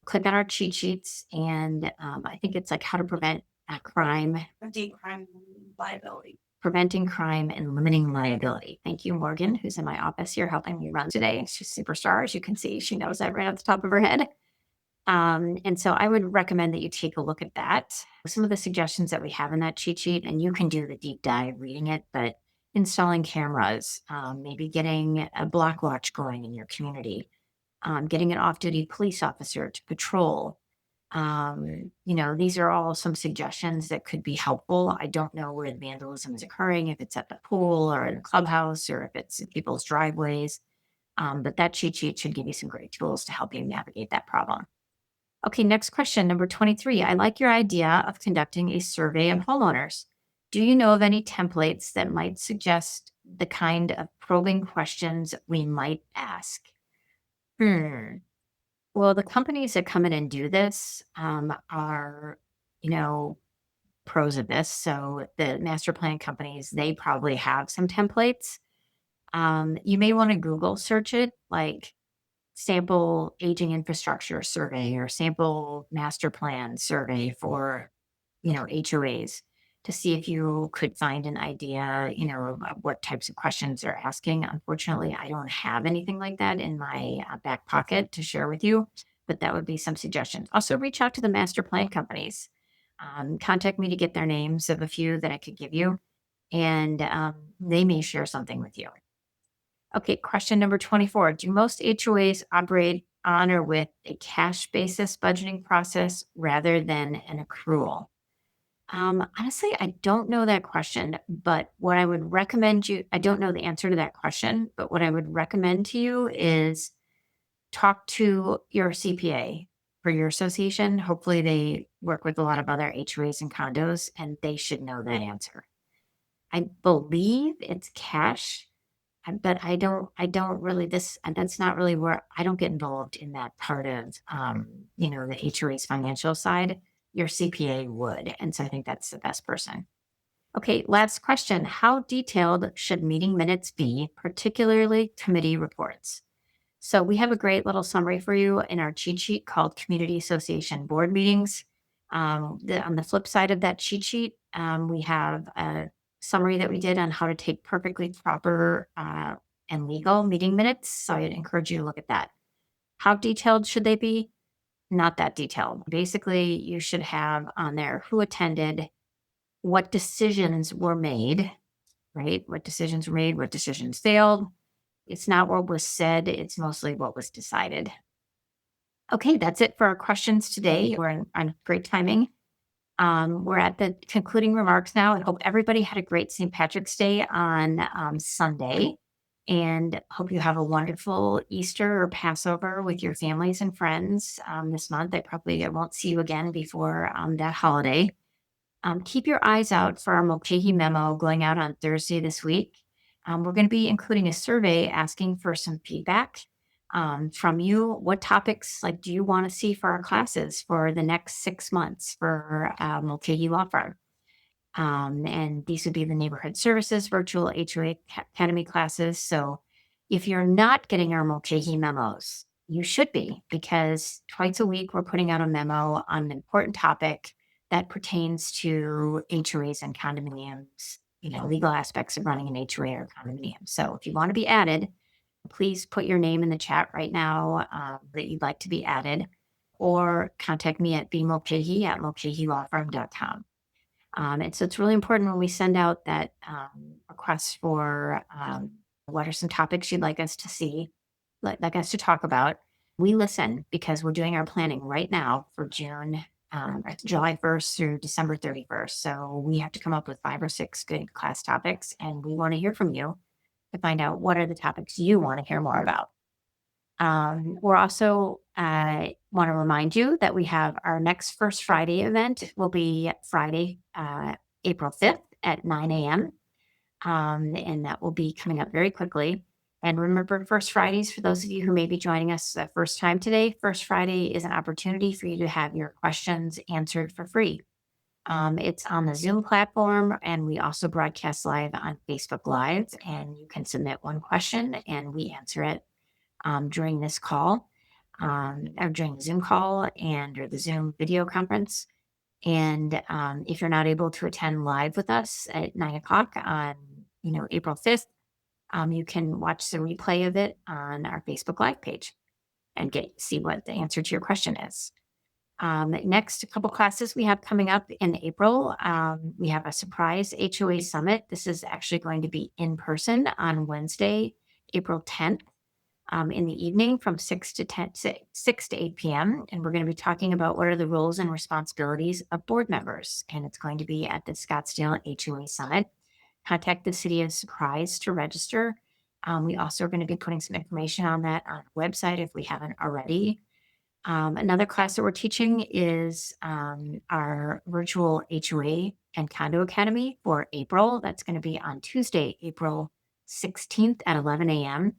click on our cheat sheets, and I think it's like how to prevent crime. Preventing crime and limiting liability. Thank you, Morgan, who's in my office here helping me run today. She's a superstar, as you can see. She knows that right off the top of her head. And so I would recommend that you take a look at that. Some of the suggestions that we have in that cheat sheet, and you can do the deep dive reading it, but installing cameras, maybe getting a block watch going in your community, getting an off-duty police officer to patrol. These are all some suggestions that could be helpful. I don't know where the vandalism is occurring, if it's at the pool or in a clubhouse or if it's in people's driveways. But that cheat sheet should give you some great tools to help you navigate that problem. Okay, next question, number 23. I like your idea of conducting a survey of homeowners. Do you know of any templates that might suggest the kind of probing questions we might ask? Well, the companies that come in and do this are, pros of this. So the master plan companies, they probably have some templates. You may want to Google search it, like sample aging infrastructure survey or sample master plan survey for, HOAs, to see if you could find an idea, of what types of questions they're asking. Unfortunately, I don't have anything like that in my back pocket to share with you, but that would be some suggestions. Also, reach out to the master plan companies. Contact me to get their names of a few that I could give you, and they may share something with you. Okay, question number 24. Do most HOAs operate on or with a cash basis budgeting process rather than an accrual? Honestly, I don't know that question, but what I would recommend I don't know the answer to that question, but what I would recommend to you is talk to your CPA for your association. Hopefully they work with a lot of other HOAs and condos, and they should know that answer. I believe it's cash, but I don't really, that's not really where I don't get involved in that part of, the HOA's financial side. Your CPA would. And so I think that's the best person. Okay, last question. How detailed should meeting minutes be, particularly committee reports? So we have a great little summary for you in our cheat sheet called Community Association Board Meetings. On the flip side of that cheat sheet, we have a summary that we did on how to take perfectly proper and legal meeting minutes. So I'd encourage you to look at that. How detailed should they be? Not that detailed. Basically, you should have on there who attended, what decisions were made, right? What decisions were made, what decisions failed. It's not what was said, it's mostly what was decided. Okay, that's it for our questions today. We're on great timing. We're at the concluding remarks now. I hope everybody had a great St. Patrick's Day on Sunday, and hope you have a wonderful Easter or Passover with your families and friends this month. I won't see you again before that holiday. Keep your eyes out for our Mulcahy memo going out on Thursday this week. We're going to be including a survey asking for some feedback from you. What topics do you want to see for our classes for the next 6 months for Mulcahy Law Firm? And these would be the neighborhood services, virtual HOA Academy classes. So if you're not getting our Mulcahy memos, you should be, because twice a week we're putting out a memo on an important topic that pertains to HOAs and condominiums, legal aspects of running an HOA or condominium. So if you want to be added, please put your name in the chat right now that you'd like to be added, or contact me at bmulcahy@mulcahylawfirm.com. And so it's really important when we send out that request for what are some topics you'd like us to see, like us to talk about. We listen, because we're doing our planning right now for July 1st through December 31st. So we have to come up with 5 or 6 good class topics, and we want to hear from you to find out what are the topics you want to hear more about. We're also want to remind you that we have our next First Friday event will be Friday, April 5th at 9 a.m. And that will be coming up very quickly. And remember, First Fridays, for those of you who may be joining us the first time today, First Friday is an opportunity for you to have your questions answered for free. It's on the Zoom platform, and we also broadcast live on Facebook Live, and you can submit one question and we answer it during this call, or during the Zoom call or the Zoom video conference. And if you're not able to attend live with us at 9 o'clock on April 5th, you can watch the replay of it on our Facebook Live page and see what the answer to your question is. Next, a couple classes we have coming up in April. We have a surprise HOA summit. This is actually going to be in person on Wednesday, April 10th, in the evening from 6 to 8 p.m. And we're going to be talking about what are the roles and responsibilities of board members. And it's going to be at the Scottsdale HOA Summit. Contact the City of Surprise to register. We also are going to be putting some information on that on our website if we haven't already. Another class that we're teaching is our Virtual HOA and Condo Academy for April. That's going to be on Tuesday, April 16th at 11 a.m.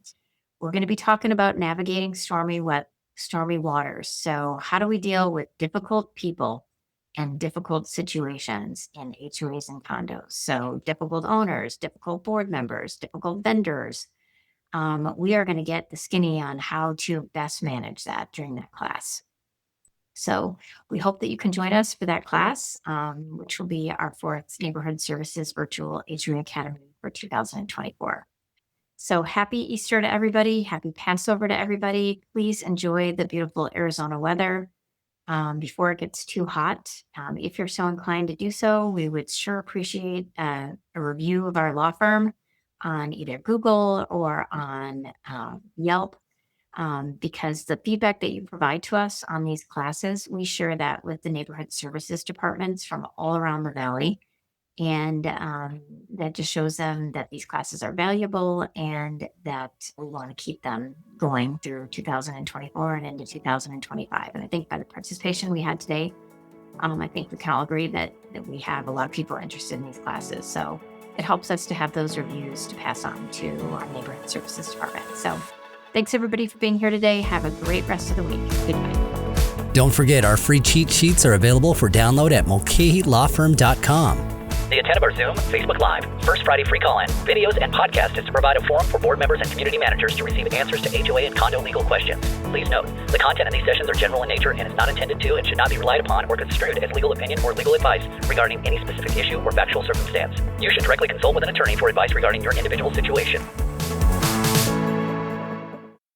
We're going to be talking about navigating stormy waters. So how do we deal with difficult people and difficult situations in HOAs and condos? So difficult owners, difficult board members, difficult vendors. We are going to get the skinny on how to best manage that during that class. So we hope that you can join us for that class, which will be our 4th Neighborhood Services Virtual HOA Academy for 2024. So happy Easter to everybody. Happy Passover to everybody. Please enjoy the beautiful Arizona weather before it gets too hot. If you're so inclined to do so, we would sure appreciate a review of our law firm on either Google or on Yelp, because the feedback that you provide to us on these classes, we share that with the neighborhood services departments from all around the valley. And that just shows them that these classes are valuable and that we want to keep them going through 2024 and into 2025. And I think by the participation we had today, I think we can all agree that we have a lot of people interested in these classes. So it helps us to have those reviews to pass on to our neighborhood services department. So thanks everybody for being here today. Have a great rest of the week. Goodbye.
Don't forget, our free cheat sheets are available for download at mulcahylawfirm.com.
The intent of our Zoom, Facebook Live, First Friday free call-in, videos, and podcast is to provide a forum for board members and community managers to receive answers to HOA and condo legal questions. Please note, the content of these sessions are general in nature and is not intended to and should not be relied upon or construed as legal opinion or legal advice regarding any specific issue or factual circumstance. You should directly consult with an attorney for advice regarding your individual situation.